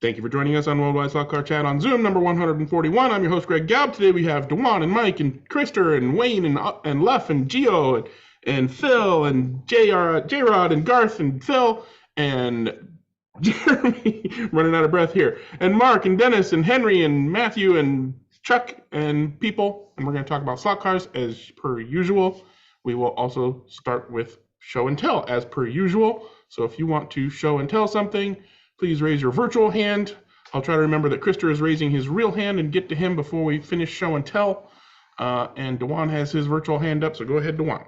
Thank you for joining us on Worldwide Slot Car Chat on Zoom number 141. I'm your host, Greg Gaub. Today we have Dewann and Mike and Krister and Wayne and Leff and Gio and Phil and J-Rod and Garth and Phil and Jeremy, running out of breath here, and Mark and Dennis and Henry and Matthew and Chuck and people. And we're going to talk about slot cars as per usual. We will also start with show and tell as per usual. So if you want to show and tell something, please raise your virtual hand. I'll try to remember that Krister is raising his real hand and get to him before we finish show and tell. And Dewann has his virtual hand up, so go ahead, Dewann.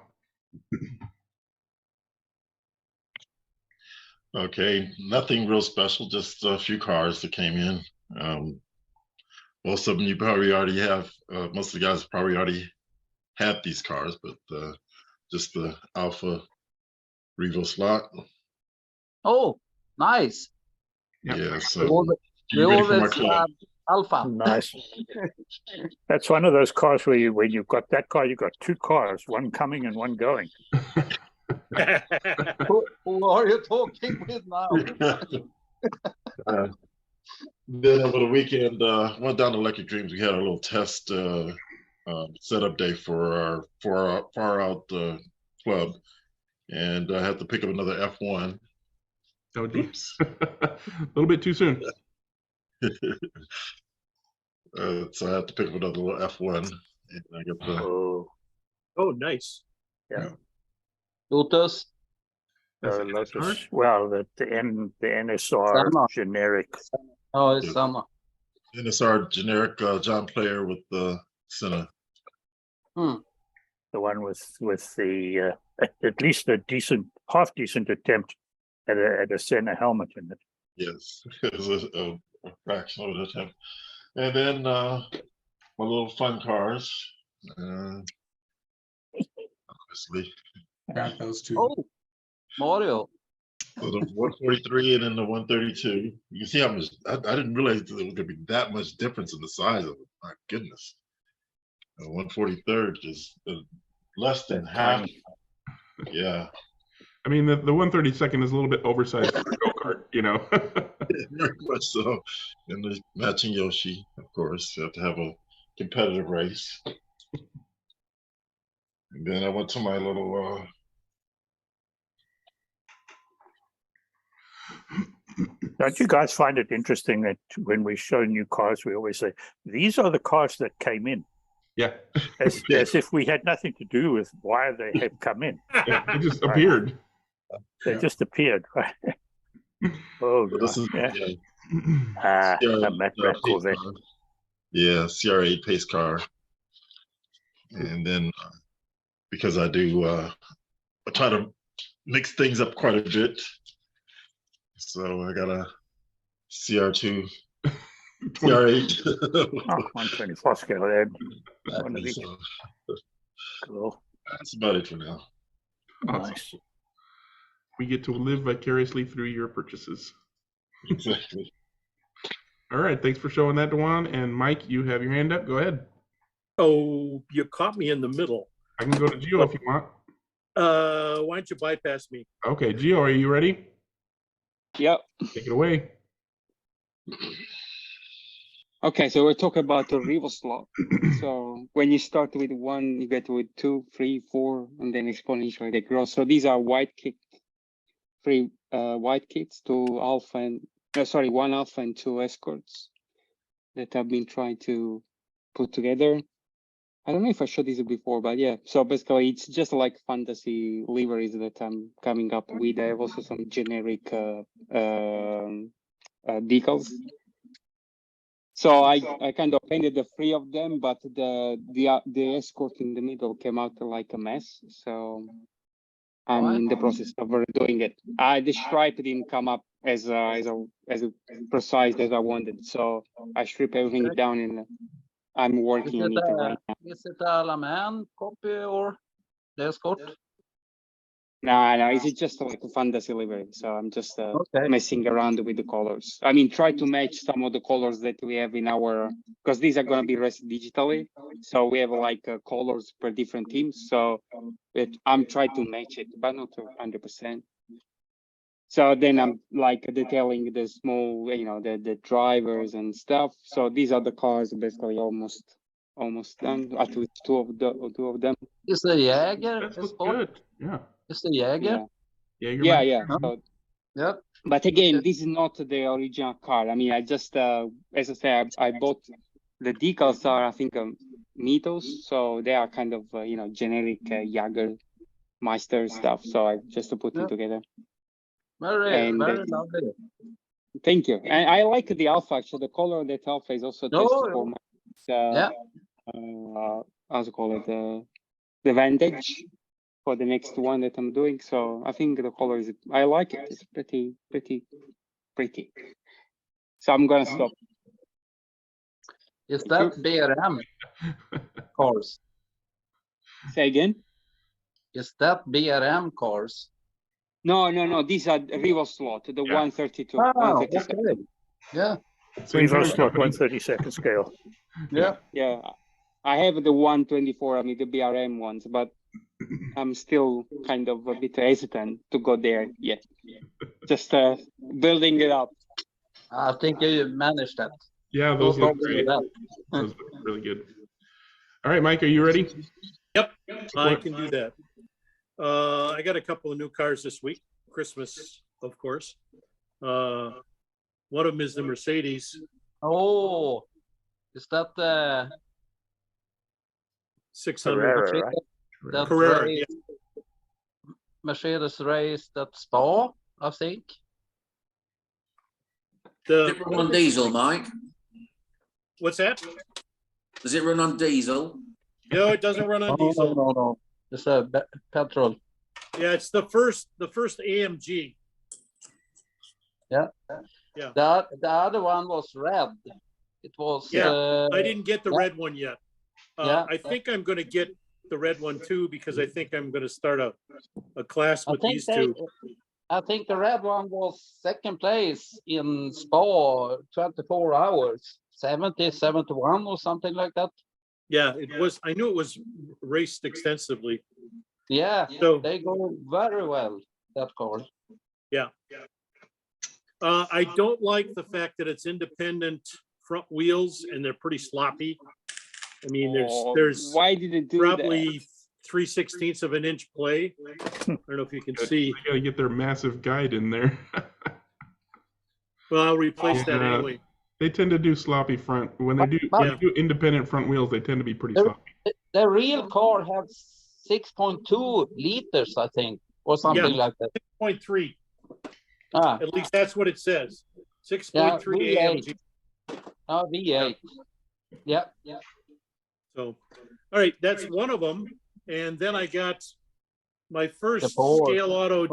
Okay, nothing real special, just a few cars that came in. Most of them you probably already have, most of the guys probably already had these cars, but just the Alfa RevoSlot. Oh, nice. Yep. Yeah, so We always Alpha. Nice. That's one of those cars where when you've got that car, you've got two cars, one coming and one going. Who are you talking with now? Then over the weekend, went down to Electric Dreams. We had a little test setup day for our far out club, and I had to pick up another F1. Oh, geez. A little bit too soon. So I had to pick up another little F1, and I got the. Oh, nice. Yeah. Lotus. Lotus. Well, the NSR Summer. generic. Oh, it's summer. NSR generic John Player with the Senna. The one with the at least a half decent attempt at a Senna helmet in it. Yes, it was a fraction of an attempt. And then my little fun cars. Obviously. Got those two. Oh, Mario. So the 143 and then the 132. You can see how much I didn't realize there was gonna be that much difference in the size of it. My goodness. The 143rd is less than half. Yeah. I mean, the 132nd is a little bit oversized for a go-kart, you know. Very much so. And the matching Yoshi, of course. You have to have a competitive race. And then I went to my little Don't you guys find it interesting that when we show new cars, we always say, these are the cars that came in? Yeah. As if we had nothing to do with why they have come in. Yeah, it just appeared. They just appeared, right? Oh, this is, yeah. CR8 A Matt Rat Corvette. Yeah, CR8 pace car. And then because I do, I try to mix things up quite a bit. So I got a CR2, CR8. 124 scale there. So, Cool. that's about it for now. Awesome. Nice. We get to live vicariously through your purchases. Exactly. All right, thanks for showing that, Dewann. And Mike, you have your hand up. Go ahead. Oh, you caught me in the middle. I can go to Gio if you want. Why don't you bypass me? Okay, Gio, are you ready? Yep. Take it away. Okay, so we're talking about the RevoSlot. So when you start with one, you get with 2, 3, 4, and then exponentially they grow. So these are free white kits to Alpha and one Alpha and 2 Escorts that I've been trying to put together. I don't know if I showed this before, but yeah. So basically, it's just like fantasy liveries that I'm coming up with. I have also some generic decals. So I kind of painted the 3 of them, but the Escort in the middle came out like a mess. So I'm in the process of redoing it. The stripe didn't come up as precise as I wanted, so I stripped everything down and I'm working on it right now. Is it a Le Mans copy or the Escort? No, it's just like a fantasy livery. So I'm just messing around with the colors. I mean, try to match some of the colors that we have in our, because these are going to be raced digitally. So we have like colors per different teams. So I'm trying to match it, but not 100%. So then I'm like detailing the small, the drivers and stuff. So these are the cars basically almost done. At least two of them. Is the Jäger That's look Escort? good. Yeah. Is the Jäger? Jaeger Yeah, might- yeah. Huh? So, Yep. but again, this is not the original car. I mean, I just, as I said, I bought the decals are, I think, Mitos. So they are kind of, generic Jagermeister stuff. So I just put them Yeah. together. Very, And, very lovely. Thank you. And I like the Alpha, actually. The color of that Alpha is also Oh, tested for my, Yeah. how's it called? The Vantage for the next one that I'm doing. So I think the color is, I like it. It's pretty. So I'm gonna stop. Is that BRM cars? Say again? Is that BRM cars? No. These are RevoSlot, the Yeah. 132. Oh, 132. okay. Yeah. Same time RevoSlot company. 132nd scale. Yeah. Yeah. I have the 124, I mean the BRM ones, but I'm still kind of a bit hesitant to go there yet. Just building it up. I think you managed that. Yeah, No those look problem great. with that. Those look really good. All right, Mike, are you ready? Yep, I can do that. I got a couple of new cars this week. Christmas, of course. One of them is the Mercedes Oh, is that the 600. Carrera, right? that Carrera, race, Mercedes race that Spa, I think? The, Does it run on diesel, Mike? what's that? Does it run on diesel? No, it doesn't run on diesel. No. It's a petrol. Yeah, it's the first AMG. Yeah. Yeah. The other one was red. It was. Yeah, I didn't get the yeah. red one yet. I think I'm going to get the red one too, because I think I'm going to start a class with these two. I think the red one was second place in Spa 24 hours, 70, 71 or something like that. Yeah, it was. I knew it was raced extensively. Yeah, So they go very well, that car. yeah. I don't like the fact that it's independent front wheels and they're pretty sloppy. I mean, there's Why did it do probably 3/16 of an inch play. I don't know if you can see. They gotta get their massive guide in there. Well, I'll replace that Yeah. anyway. They tend to do sloppy front. When they do independent front wheels, they tend to be pretty sloppy. The real car has 6.2 liters, I think, or something like that. 6.3. Ah, At least that's what it says. 6.3 Yeah, AMG. V8. Yeah. So, all right, that's one of them. And then I got my first Porsche. ScaleAuto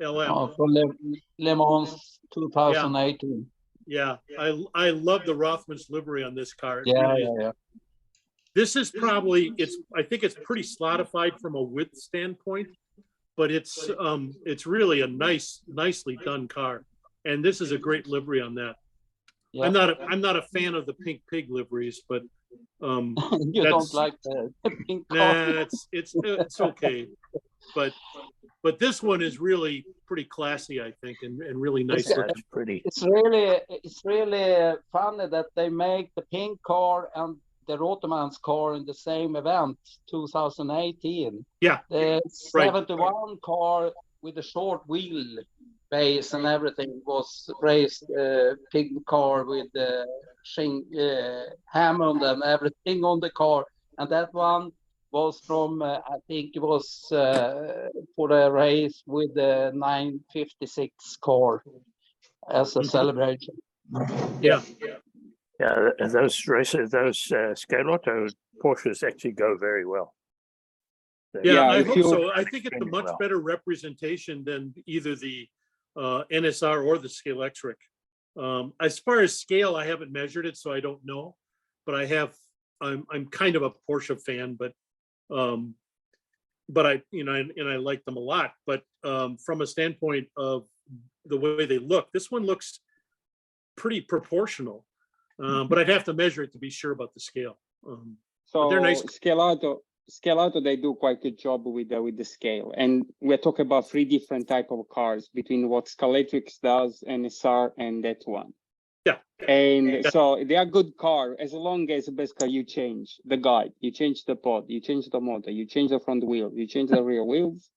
GTLM. Oh, for Le Mans 2018. Yeah, I love the Rothman's livery on this car. It Yeah, really is. yeah. This is probably I think it's pretty slotified from a width standpoint, but it's really a nicely done car. And this is a great livery on that. Yeah. I'm not a fan of the pink pig liveries, but You that's- don't like the pink car. nah, it's okay. But this one is really pretty classy, I think, and really nice Yeah, looking. it's pretty. It's really funny that they make the pink car and the Rothman's car in the same event, 2018. Yeah, The right. 71 car with a short wheel base and everything was raced pink car with the Hammond and everything on the car. And that one was from, I think it was for a race with the 956 car as a celebration. Yeah. Yeah, those races, those ScaleAuto Porsches actually go very well. Yeah, Yeah, I if hope you- so. I think it's a Extremely much well. better representation than either the NSR or the Scalextric. As far as scale, I haven't measured it, so I don't know. But I'm kind of a Porsche fan, but I like them a lot. But from a standpoint of the way they look, this one looks pretty proportional. But I'd have to measure it to be sure about the scale. So they're nice. ScaleAuto, ScaleAuto, they do quite a good job with the scale, and we're talking about 3 different type of cars between what Scalextric does, NSR, and that one. Yeah. And so they are good car as long as basically you change the guide, you change the pod, you change the motor, you change the front wheel, you change the rear wheels,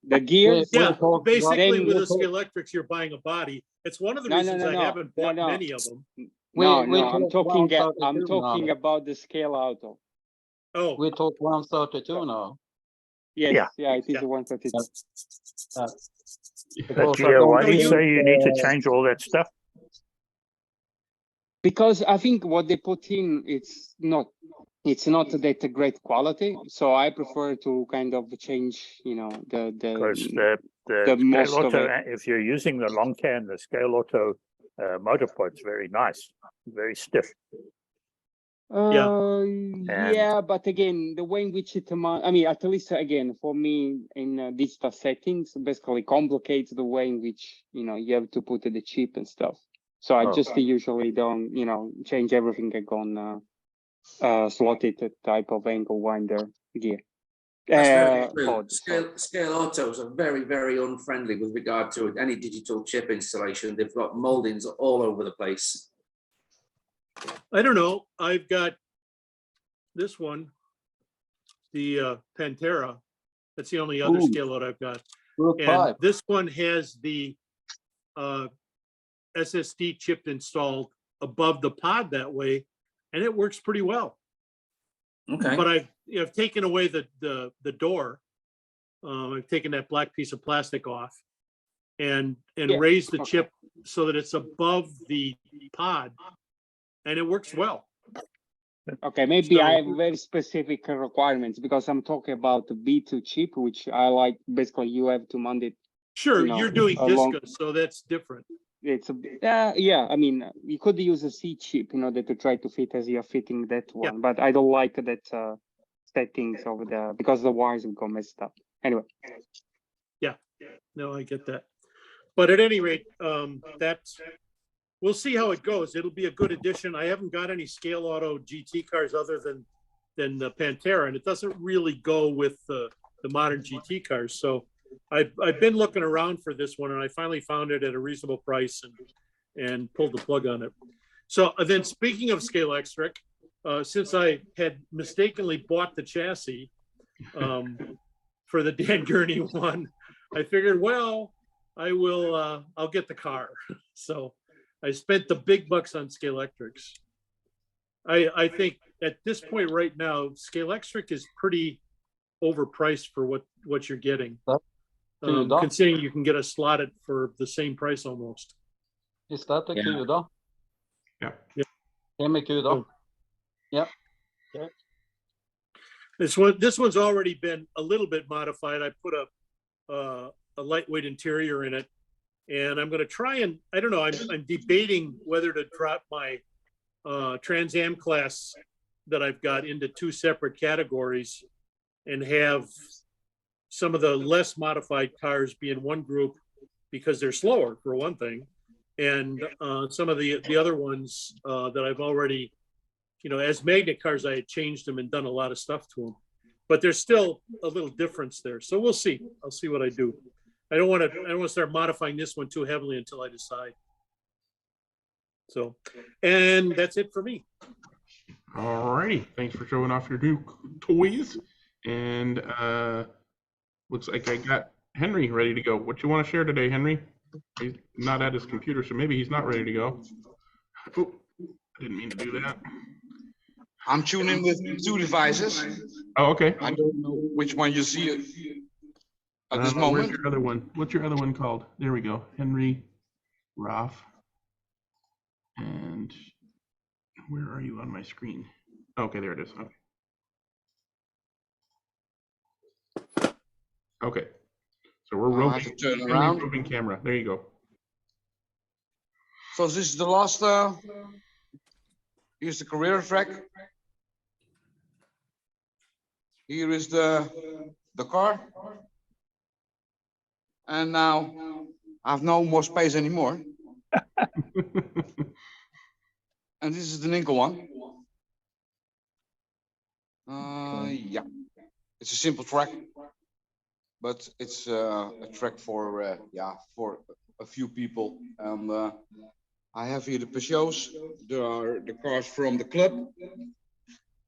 the gears. Yeah, basically then with the Scalectrics, you're buying a body. It's one of the reasons I haven't bought many of them. I'm talking about the ScaleAuto. Oh, We talk 132 now. Yes, yeah, it is a 132. But Gio, why do you say you need to change all that stuff? Because I think what they put in, it's not that great quality. So I prefer to kind of change, you know, Because the most of ScaleAuto, it. if you're using the long can, the ScaleAuto motor pod's very nice, very stiff. Yeah, but again, the way in which it, I mean, at least again, for me in digital settings, basically complicates the way in which, you know, you have to put the chip and stuff. So I just usually don't, you know, change everything on slot.it type of angle winder gear. That's very pod, true. ScaleAutos are very, very unfriendly with regard to any digital chip installation. They've got moldings all over the place. I don't know. I've got this one, the Pantera. That's the only other ScaleAuto I've got. And this one has the SSD chip installed above the pod that way, and it works pretty well. Okay. But I've taken away the door. I've taken that black piece of plastic off and raised the chip so that it's above the pod, and it works well. Okay, maybe I have very specific requirements because I'm talking about the B2 chip, which I like. Basically, you have to mount it. Sure, You know, you're doing along- Discus, so that's different. It's yeah. I mean, you could use a C chip in order to try to fit as you're fitting that one, but I don't like that settings over there because the wires will go messed up. Anyway. Yeah, no, I get that. But at any rate, we'll see how it goes. It'll be a good addition. I haven't got any ScaleAuto GT cars other than the Pantera, and it doesn't really go with the modern GT cars. So I've been looking around for this one, and I finally found it at a reasonable price and pulled the plug on it. So then, speaking of Scalextric, since I had mistakenly bought the chassis for the Dan Gurney one, I figured, well, I'll get the car. So I spent the big bucks on Scalextrics. I think at this point right now, Scalextric is pretty overpriced for what you're getting. Considering you can get a slotted for the same price almost. Is that the Cuda? Yeah. Hemicuda. Yeah. This one's already been a little bit modified. I put a lightweight interior in it, and I'm going to try and I don't know. I'm debating whether to drop my Trans Am class that I've got into 2 separate categories, and have some of the less modified cars be in one group because they're slower for one thing, and some of the other ones that I've already, you know, as magnet cars, I had changed them and done a lot of stuff to them, but there's still a little difference there. So we'll see. I'll see what I do. I don't want to start modifying this one too heavily until I decide. So, and that's it for me. All righty. Thanks for showing off your new toys. And looks like I got Henry ready to go. What you want to share today, Henry? He's not at his computer, so maybe he's not ready to go. Oh, I didn't mean to do that. I'm tuning with 2 devices. Oh, okay. I don't know which one you see at this moment. Where's your other one? What's your other one called? There we go. Henry Roth. And where are you on my screen? Okay, there it is. Okay. Okay. So we're roving. Turn around. Roving camera. There you go. So this is the last. Here's the Carrera track. Here is the car. And now I have no more space anymore. And this is the nickel one. Yeah, it's a simple track, but it's a track for for a few people. And I have here the Peugeots. There are the cars from the club,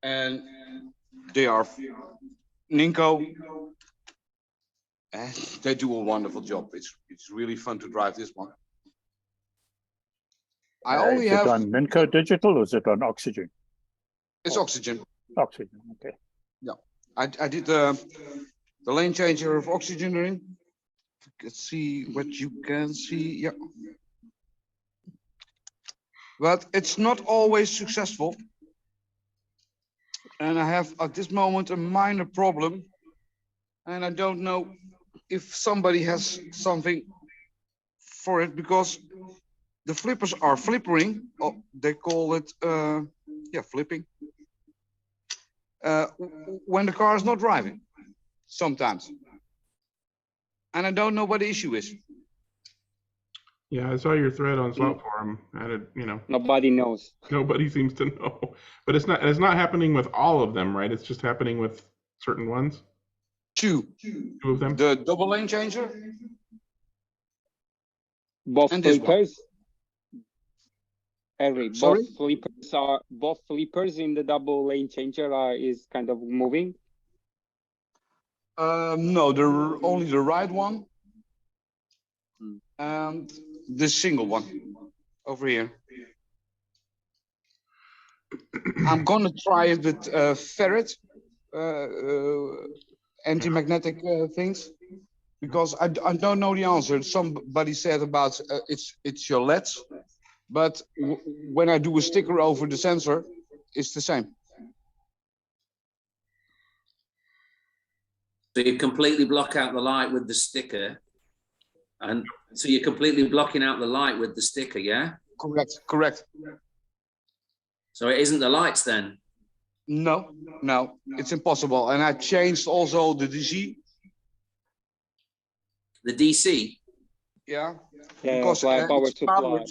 and they are Ninko, and they do a wonderful job. It's really fun to drive this one. I only is have. it on Ninko Digital or is it on oXigen? It's oXigen. oXigen, okay. Yeah, I did the lane changer of oXigen in. Let's see what you can see. Yeah, but it's not always successful. And I have at this moment a minor problem, and I don't know if somebody has something for it, because the flippers are flippering. Oh, they call it flipping. When the car is not driving, sometimes. And I don't know what the issue is. Yeah, I saw your thread on Slot Forum. Nobody knows. Nobody seems to know. But it's not happening with all of them, right? It's just happening with certain ones. Two of them. The double lane changer. Both And this one. flippers. Henri, Sorry? both flippers in the double lane changer is kind of moving. No, they're only the right one and the single one over here. I'm gonna try it with ferret anti-magnetic things, because I don't know the answer. Somebody said about it's your LEDs, but when I do a sticker over the sensor, it's the same. So you completely block out the light with the sticker, and so you're completely blocking out the light with the sticker, yeah? Correct. So it isn't the lights then? No, it's impossible. And I changed also the DC. The DC? Yeah, Yeah, because power supply.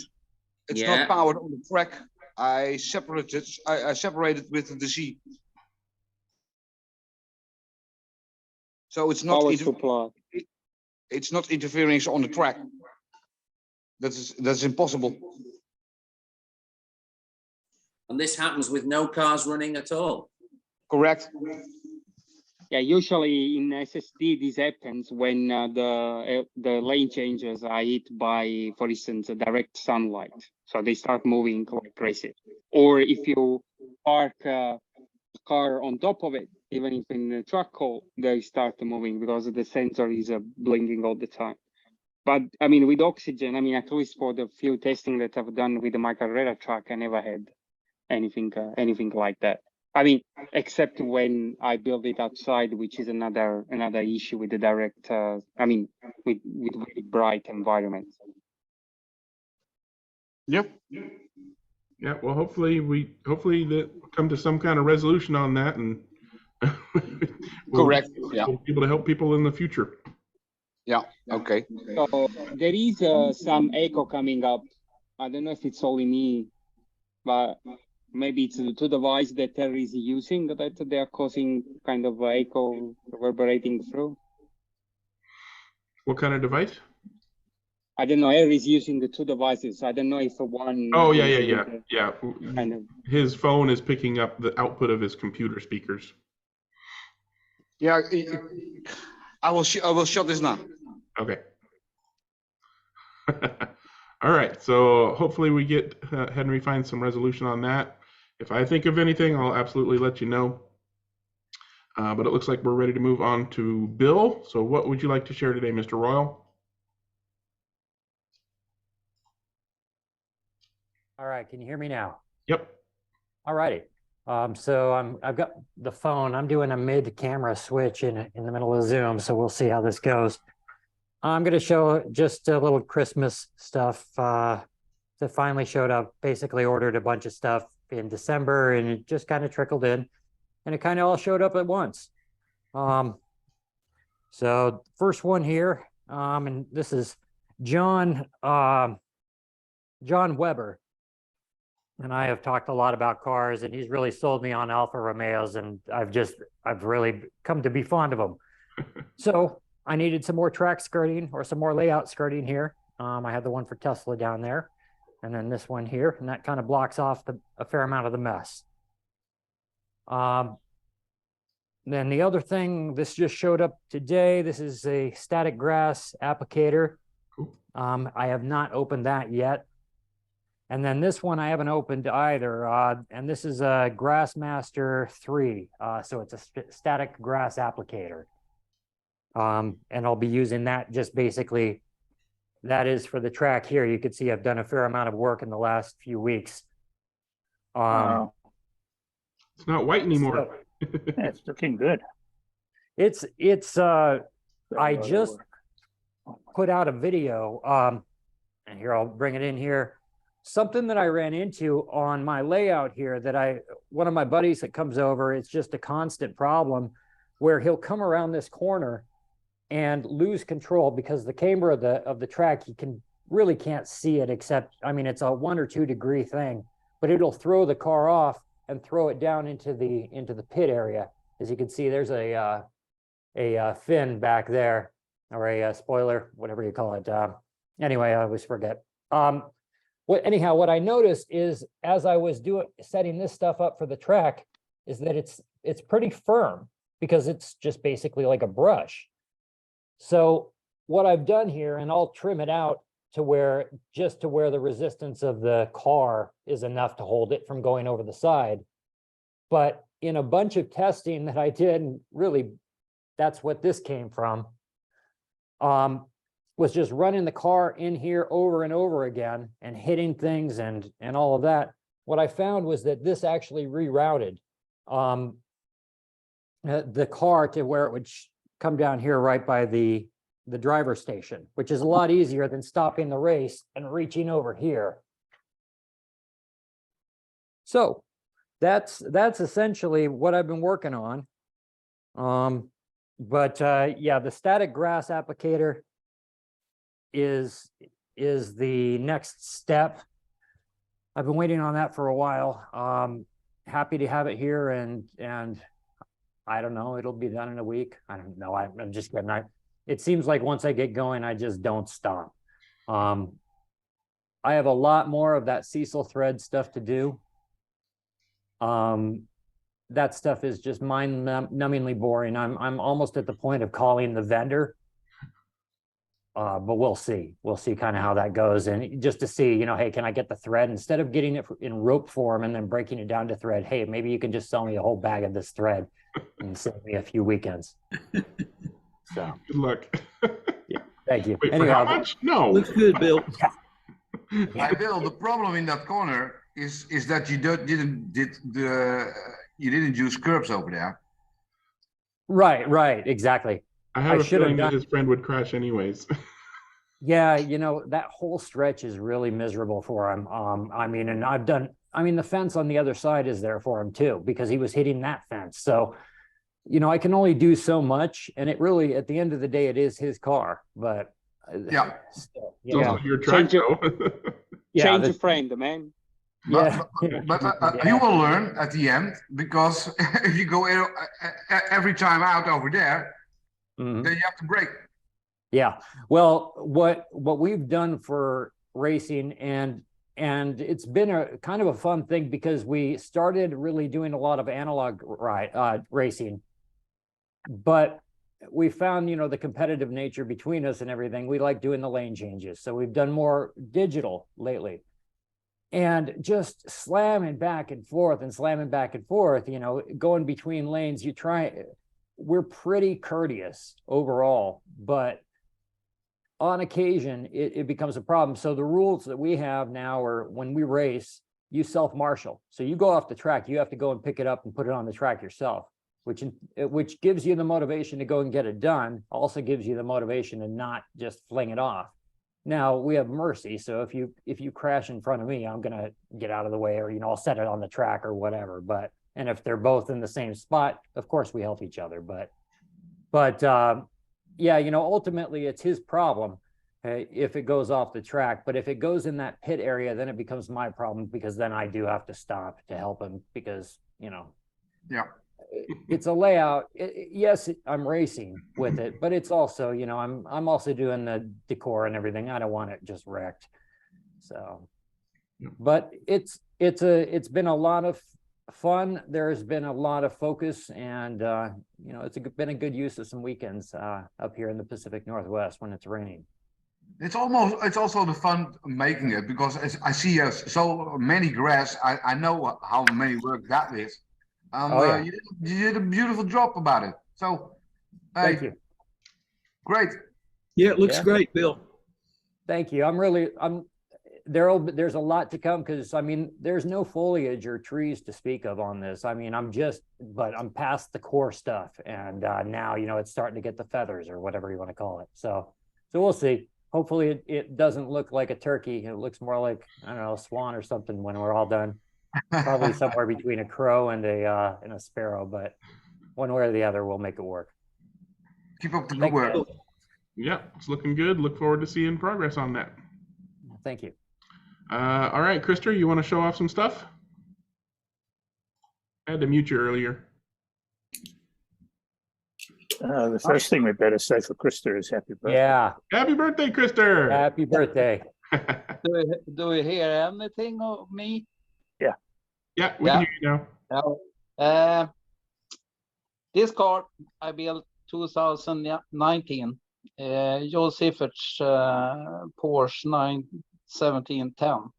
It's not powered on the track. I separated with the DC. So it's not Power supply. It's not interfering on the track. That's impossible. And this happens with no cars running at all? Correct. Yeah, usually in SSD this happens when the lane changes are hit by, for instance, direct sunlight. So they start moving like crazy. Or if you park a car on top of it, even if in the truck hole, they start moving because the sensor is blinking all the time. But I mean, with oXigen, I mean, at least for the few testing that I've done with my Carrera truck, I never had anything like that. I mean, except when I build it outside, which is another issue with the direct. I mean, with very bright environments. Yep. Yeah. Well, hopefully that come to some kind of resolution on that, and Correct. Yeah. We'll be able to help people in the future. Yeah. Okay. So there is some echo coming up. I don't know if it's only me, but maybe it's the two devices that Henri is using that they are causing kind of echo reverberating through. What kind of device? I don't know. Henri is using the two devices. I don't know if one. Oh yeah. Kind of. His phone is picking up the output of his computer speakers. Yeah. I will shut this now. Okay. All right. So hopefully we get Henri find some resolution on that. If I think of anything, I'll absolutely let you know. But it looks like we're ready to move on to Bill. So what would you like to share today, Mr. Royal? All right. Can you hear me now? Yep. All righty. So I've got the phone. I'm doing a mid-camera switch in the middle of Zoom, so we'll see how this goes. I'm going to show just a little Christmas stuff that finally showed up. Basically ordered a bunch of stuff in December, and it just kind of trickled in, and it kind of all showed up at once. So first one here, and this is John Weber. and I have talked a lot about cars, and he's really sold me on Alfa Romeos, and I've really come to be fond of them. So I needed some more track skirting or some more layout skirting here. I had the one for Tesla down there, and then this one here, and that kind of blocks off a fair amount of the mess. Then the other thing, this just showed up today. This is a static grass applicator. I have not opened that yet. And then this one I haven't opened either. And this is a Grassmaster 3. So it's a static grass applicator. And I'll be using that just basically, that is for the track here. You can see I've done a fair amount of work in the last few weeks. It's not white anymore. Yeah, it's looking good. I just put out a video, and here, I'll bring it in here. Something that I ran into on my layout here that one of my buddies that comes over, it's just a constant problem where he'll come around this corner and lose control because the camera of the track, he really can't see it except, I mean, it's a 1 or 2 degree thing, but it'll throw the car off and throw it down into the pit area. As you can see, there's a fin back there, or a spoiler, whatever you call it. Anyway, I always forget. Anyhow, what I noticed is as I was setting this stuff up for the track, is that it's pretty firm because it's just basically like a brush. So what I've done here, and I'll trim it out to where the resistance of the car is enough to hold it from going over the side. But in a bunch of testing that I did, and really that's what this came from, was just running the car in here over and over again and hitting things and all of that. What I found was that this actually rerouted the car to where it would come down here right by the driver station, which is a lot easier than stopping the race and reaching over here. So that's essentially what I've been working on. Yeah, the static grass applicator is the next step. I've been waiting on that for a while. Happy to have it here, and I don't know, it'll be done in a week. I don't know. I'm just kidding. It seems like once I get going, I just don't stop. I have a lot more of that Sisal thread stuff to do. That stuff is just mind-numbingly boring. I'm almost at the point of calling the vendor. But we'll see. We'll see kind of how that goes. And just to see, hey, can I get the thread instead of getting it in rope form and then breaking it down to thread? Hey, maybe you can just sell me a whole bag of this thread and save me a few weekends. So good luck. Yeah, thank you. Wait, anyway, for how much? No. Looks good, Bill. Hey, Bill, the problem in that corner is that you didn't use curbs over there. Right, exactly. I have a feeling that his friend would crash anyways. Yeah, that whole stretch is really miserable for him. I mean, and the fence on the other side is there for him too, because he was hitting that fence. So, I can only do so much, and it really, at the end of the day, it is his car. But yeah, still, your track, change the frame, the man. But you will learn at the end, because if you go every time out over there, then you have to brake. Yeah. Well, what we've done for racing, and it's been a kind of a fun thing, because we started really doing a lot of analog racing, but we found, the competitive nature between us and everything. We like doing the lane changes. So we've done more digital lately, and just slamming back and forth, going between lanes. We're pretty courteous overall, but on occasion it becomes a problem. So the rules that we have now are, when we race, you self-marshal. So you go off the track, you have to go and pick it up and put it on the track yourself, which gives you the motivation to go and get it done. Also gives you the motivation to not just fling it off. Now we have mercy. So if you crash in front of me, I'm gonna get out of the way, or I'll set it on the track or whatever. And if they're both in the same spot, of course we help each other. But yeah, ultimately it's his problem. if it goes off the track. But if it goes in that pit area, then it becomes my problem, because then I do have to stop to help him, because, you know, Yeah. it's a layout. Yes, I'm racing with it, but it's also, you know, I'm also doing the decor and everything. I don't want it just wrecked. So, but it's been a lot of fun. There's been a lot of focus, and you know, it's been a good use of some weekends up here in the Pacific Northwest when it's raining. It's also the fun making it, because I see so many grass. I know how many work that is. Oh, yeah. You did a beautiful job about it. So, Thank you. Great. Yeah, it looks Yeah. great, Bill. Thank you. There's a lot to come, because I mean, there's no foliage or trees to speak of on this. I mean, I'm past the core stuff, and now, you know, it's starting to get the feathers, or whatever you want to call it. So we'll see. Hopefully it doesn't look like a turkey. It looks more like, I don't know, a swan or something when we're all done. Probably somewhere between a crow and a sparrow, but one way or the other, we'll make it work. Keep up the good work. Yeah, it's looking good. Look forward to seeing progress on that. Thank you. All right, Krister, you want to show off some stuff? I had to mute you earlier. The first thing we better say for Krista is happy birthday. Yeah. Happy birthday, Krister! Happy birthday. Do we hear anything of me? Yeah, we can hear you now. Now, this car I built 2019. Josephich's Porsche 91710.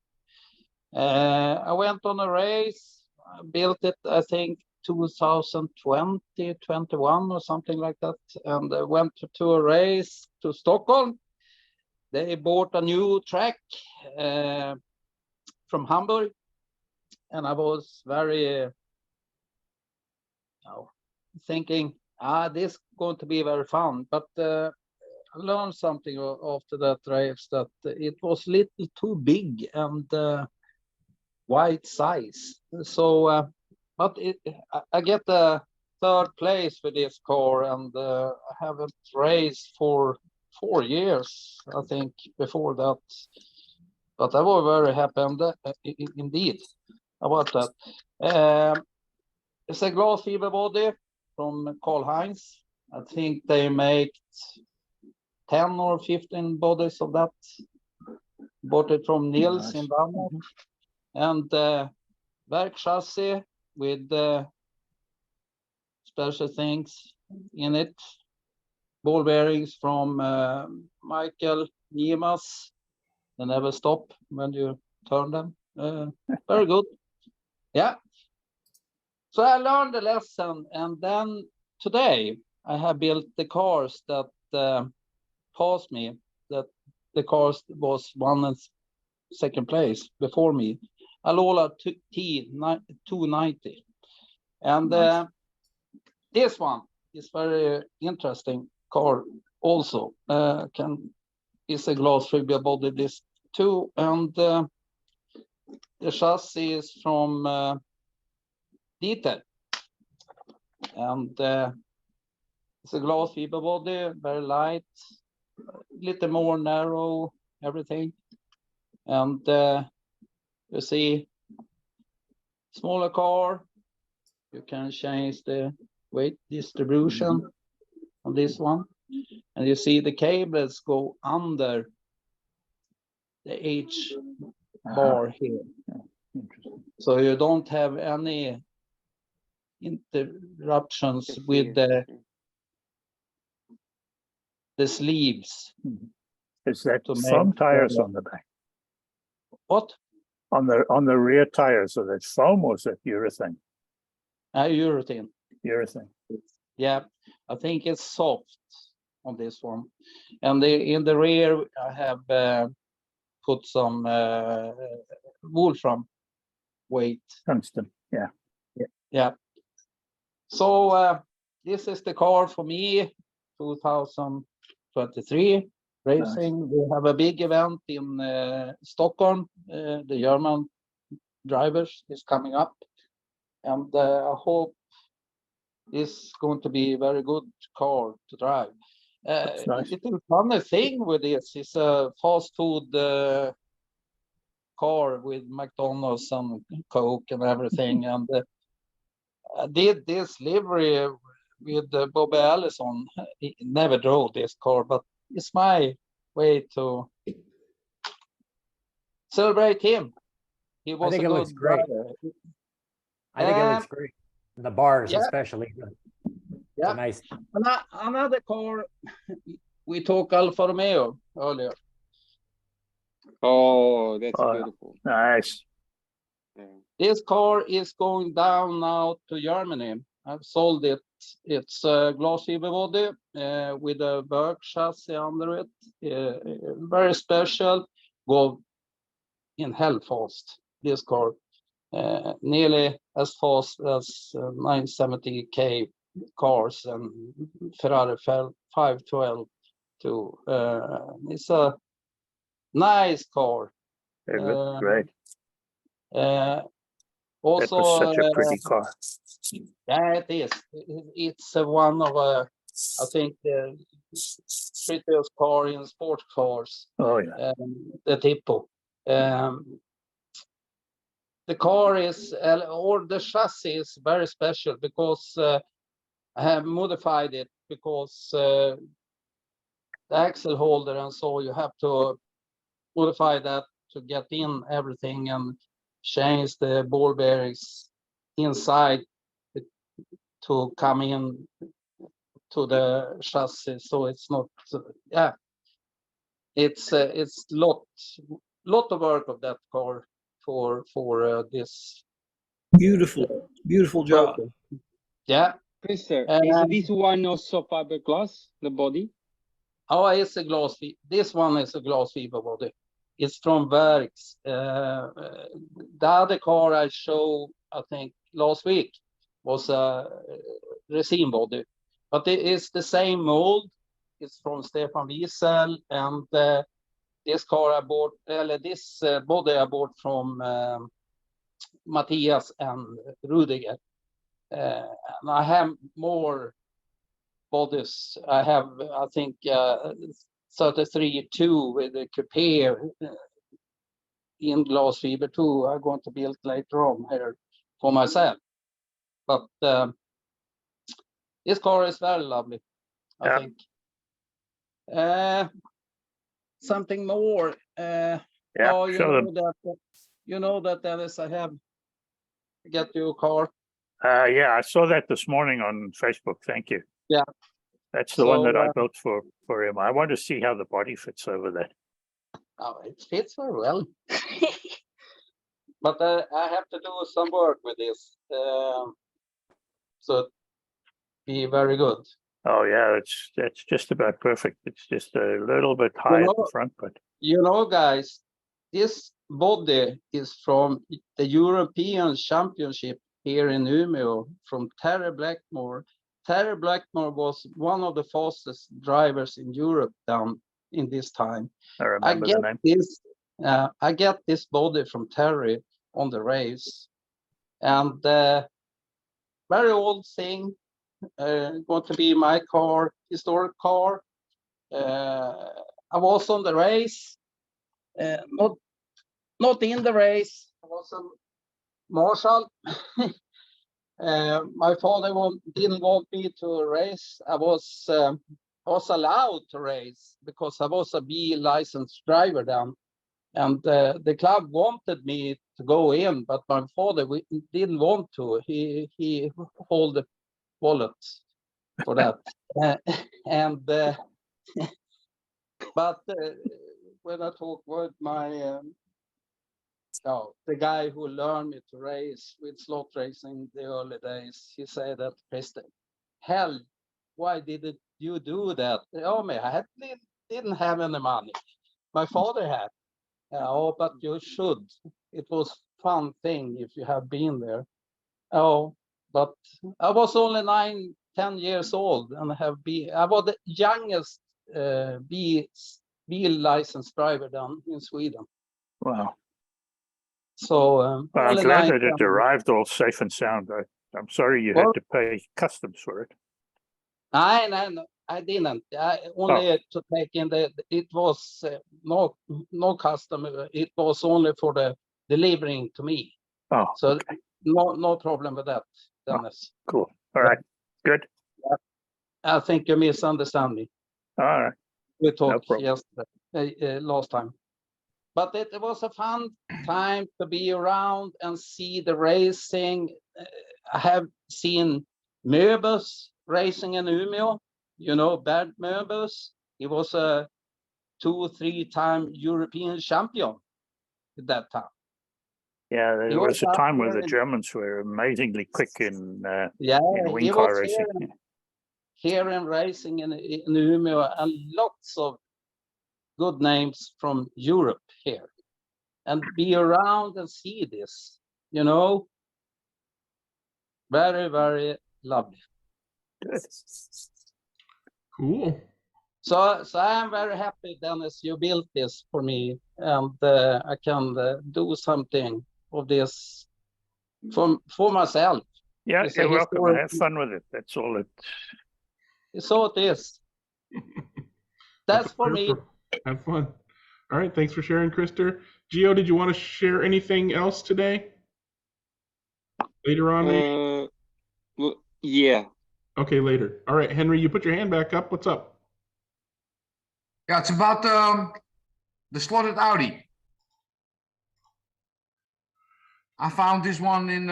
I went on a race. I built it, I think, 2020, 21 or something like that, and I went to a race to Stockholm. They bought a new track from Hamburg, and I was very thinking, this is going to be very fun, but I learned something after that race, that it was a little too big and wide size. So but I get the third place with this car, and I haven't raced for 4 years, I think, before that. But I was very happy indeed about that. It's a glass fiber body from Karl-Heinz. I think they make 10 or 15 bodies of that. Bought it from Nils in Denmark. And back chassis with special things in it. Ball bearings from Michael Niemas. They never stop when you turn them. Very good. Yeah. So I learned a lesson, and then today I have built the cars that passed me. That the cars was 1 and 2nd place before me. A Lola T 290, and this one is very interesting car also. Is a glass fiber body this too, and the chassis is from Detail, and it's a glass fiber body, very light, little more narrow, everything, and you see, smaller car, you can change the weight distribution on this one, and you see the cables go under the H bar here, so you don't have any interruptions with the sleeves. Is that foam tires on the back? What? On the rear tires, so that's foam, or is that urethane? Urethane. Urethane. Yeah, I think it's soft on this one. And in the rear, I have put some Wolfram weight. Tungsten, yeah. Yeah. So this is the car for me, 2023 racing. Nice. We have a big event in Stockholm. The German drivers is coming up, and I hope this is going to be a very good car to drive. That's nice. It is funny thing with this. It's a fast food car with McDonald's and Coke and everything. And I did this livery with Bobby Allison. He never drove this car, but it's my way to celebrate him. He was think a it looks good great. driver. I think it looks great. The bars, yeah. especially. It's a nice. Another car, we talked Alfa Romeo earlier. Oh, that's beautiful. Nice. Yeah. This car is going down now to Germany. I've sold it. It's a glass fiber body with a Berg chassis under it. Very special. Go in hell fast, this car. Nearly as fast as 970k cars and Ferrari 512 too. It's a nice car. They look great. Also, that was such a pretty car. Yeah, it is. It's one of I think the prettiest car in sports cars. Oh yeah. The Tipo. The car is, or the chassis is very special because I have modified it because the axle holder and so you have to modify that to get in everything and change the ball bearings inside to come in to the chassis. So it's not, it's lot of work of that car for this. Beautiful job. Yeah. Christer, is this one also fiberglass, the body? Oh, it's a glass. This one is a glass fiber body. It's from Werks. The other car I showed, I think, last week was a resin body, but it is the same mold. It's from Stefan Wiesel, and this car I bought, this body I bought from Matthias and Rudiger. And I have more bodies. I have, I think, 33.2 with a coupe in glass fiber too. I'm going to build later on here for myself. But this car is very lovely, I think. Something more. Oh, you know that, Dennis, I have get you a car. Yeah, I saw that this morning on Facebook. Thank you. Yeah. That's the one that I built for him. I want to see how the body fits over there. Oh, it fits very well. But I have to do some work with this. So it be very good. Oh yeah, that's just about perfect. It's just a little bit high at the front, but you know, guys, this body is from the European Championship here in Umeå from Terry Blackmore. Terry Blackmore was one of the fastest drivers in Europe down in this time. I remember the name. I get this body from Terry on the race, and very old thing. Going to be my car, historic car. I was on the race, not in the race. I was a marshal. My father didn't want me to race. I was allowed to race because I was a B licensed driver then, and the club wanted me to go in, but my father didn't want to. He held the wallet for that. But when I talk with my the guy who learned me to race with slot racing the early days, he said that, Christer, hell, why did you do that? Oh, man, I didn't have any money. My father had. Oh, but you should. It was fun thing if you have been there. Oh, but I was only 9-10 years old, and I was the youngest B licensed driver down in Sweden. Wow. So I'm glad that it arrived all safe and sound. I'm sorry you had to pay customs for it. No. I didn't. I only to take in it was no customer. It was only for the delivering to me. Oh, So okay. no problem with that, Dennis. Cool. All right. Good. I think you misunderstand me. All right. We talked problem. yesterday, last time. But it was a fun time to be around and see the racing. I have seen Möbus racing in Umeå. You know, Bert Möbus. He was a 2-3-time European champion at that time. Yeah, there He was a up time where here the in- Germans were amazingly quick in Yeah, wing he car was racing. here in racing in Umeå, and lots of good names from Europe here. And be around and see this, you know. Very, very lovely. Good. Cool. So I am very happy, Dennis, you built this for me, and I can do something of this for myself. Yeah, It's a you're welcome. historic- Have fun with it. That's all it. So it is. That's for me. Have fun. All right. Thanks for sharing, Krister. Gio, did you want to share anything else today? Later on? maybe? Well, yeah. Okay, later. All right, Henry, you put your hand back up. What's up? Yeah, it's about the slotted Audi. I found this one in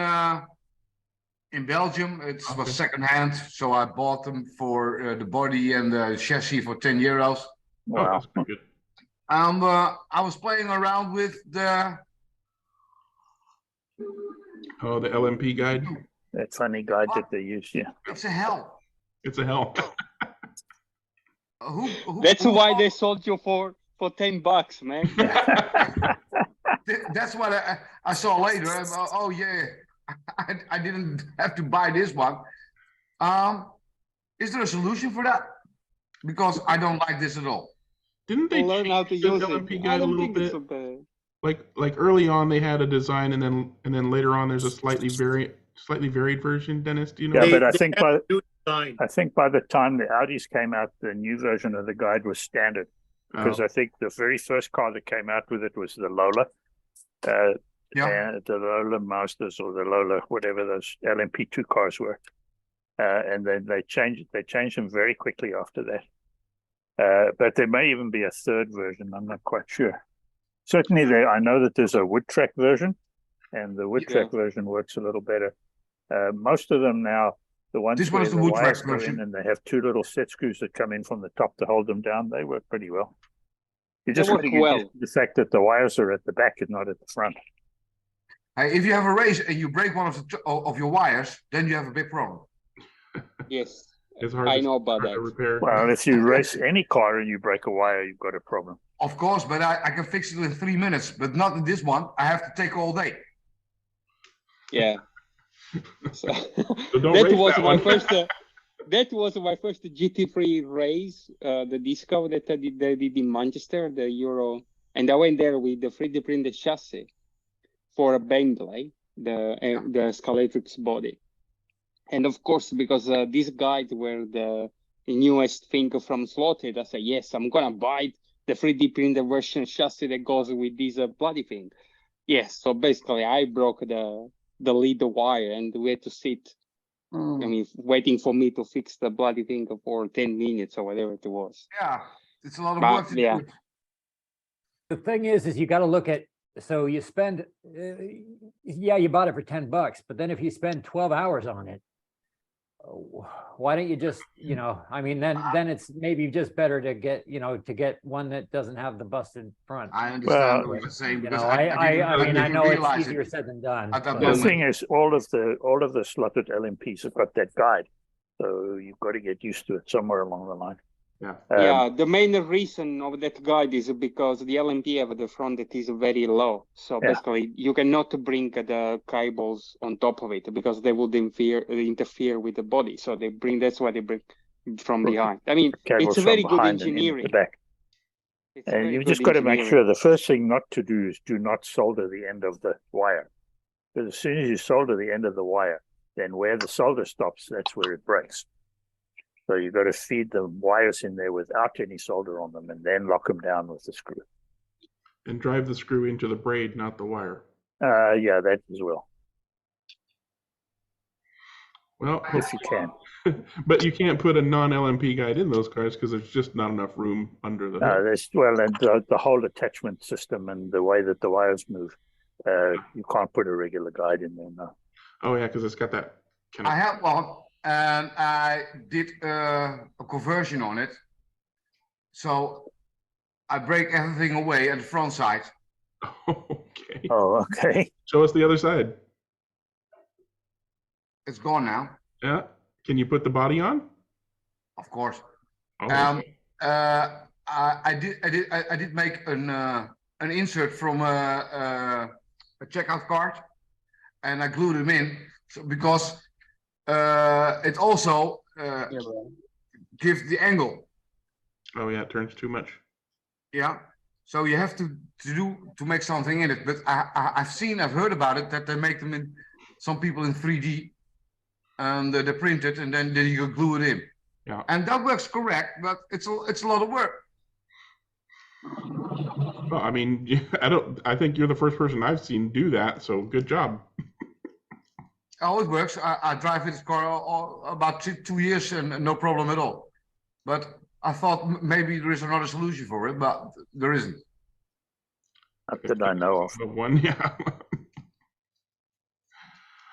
Belgium. It was secondhand, so I bought them for the body and the chassis for €10. Oh, that's pretty good. I was playing around with the the LMP guide. That funny guide that they use. Yeah. It's a hell. It's a hell. That's why they sold you for $10, man. That's what I saw later. Oh yeah, I didn't have to buy this one. Is there a solution for that? Because I don't like this at all. Didn't they Learn how to change the use LMP it. I guide a don't little think it's bit? so bad. Like early on they had a design, and then later on there's a slightly varied version. Dennis, do you know? Yeah, but I They think had a new design. by the time the Audis came out, the new version of the guide was standard. Because I think the very first car that came out with it was the Lola. And the Lola Masters or the Lola, whatever those LMP2 cars were. And then they changed them very quickly after that. But there may even be a third version. I'm not quite sure. Certainly, I know that there's a wood track version, and the wood track version works a little better. Most of them now, the ones This where one is the the wood wires track go version. in and they have two little set screws that come in from the top to hold them down, they work pretty well. You just work got to get well. used to the fact that the wires are at the back and not at the front. If you have a race and you break one of your wires, then you have a big problem. Yes, It's hard I to, know about hard to that. repair. Well, if you race any car and you break a wire, you've got a problem. Of course, but I can fix it in 3 minutes, but not in this one. I have to take all day. Yeah. So, don't that race was that my one. first. That was my first GT3 race, the Disco that I did in Manchester, the Euro, and I went there with the 3D printed chassis for a Bentley, the Scalextric's body, and of course because these guys were the newest thing from Slotted, I said yes, I'm gonna buy the 3D printed version chassis that goes with this bloody thing. Yes, so basically I broke the lead wire and we had to sit. I mean, waiting for me to fix the bloody thing for 10 minutes or whatever it was. Yeah, it's a lot of But, work to yeah. do. The thing is you got to look at, so you spend, you bought it for $10, but then if you spend 12 hours on it, why don't you just, I mean, then it's maybe just better to get one that doesn't have the busted front. I understand what you're saying because I mean, I know it's realize easier said than done. At that The moment. thing is, all of the slotted LMPs have got that guide, so you've got to get used to it somewhere along the line. Yeah. Yeah, the main reason of that guide is because the LMP have the front that is very low. So basically, you cannot bring the cables on top of it because they would interfere with the body. So that's why they bring from behind. I mean, Cables it's a very from good behind and in at engineering. the back. It's And very you've good just got to make engineering. sure the first thing not to do is do not solder the end of the wire. Because as soon as you solder the end of the wire, then where the solder stops, that's where it breaks. So you got to feed the wires in there without any solder on them, and then lock them down with the screw. And drive the screw into the braid, not the wire. Yeah, that as well. Well, if you can. But you can't put a non-LMP guide in those cars because there's just not enough room under the hood. There's and the whole attachment system and the way that the wires move, you can't put a regular guide in there now. Oh yeah, because it's got that. I have one, and I did a conversion on it. So I break everything away at the front side. Okay. Oh, okay. Show us the other side. It's gone now. Yeah. Can you put the body on? Of course. Oh, okay. I did make an insert from a checkout card, and I glued them in because it also gives the angle. Oh yeah, it turns too much. Yeah. So you have to make something in it. But I've heard about it that they make them in, some people in 3D. And they print it, and then you glue it in. Yeah. And that works correct, but it's a lot of work. Well, I mean, I think you're the first person I've seen do that. So good job. Oh, it works. I drive this car about 2 years and no problem at all. But I thought maybe there is another solution for it, but there isn't. Not that I know of. The one, yeah.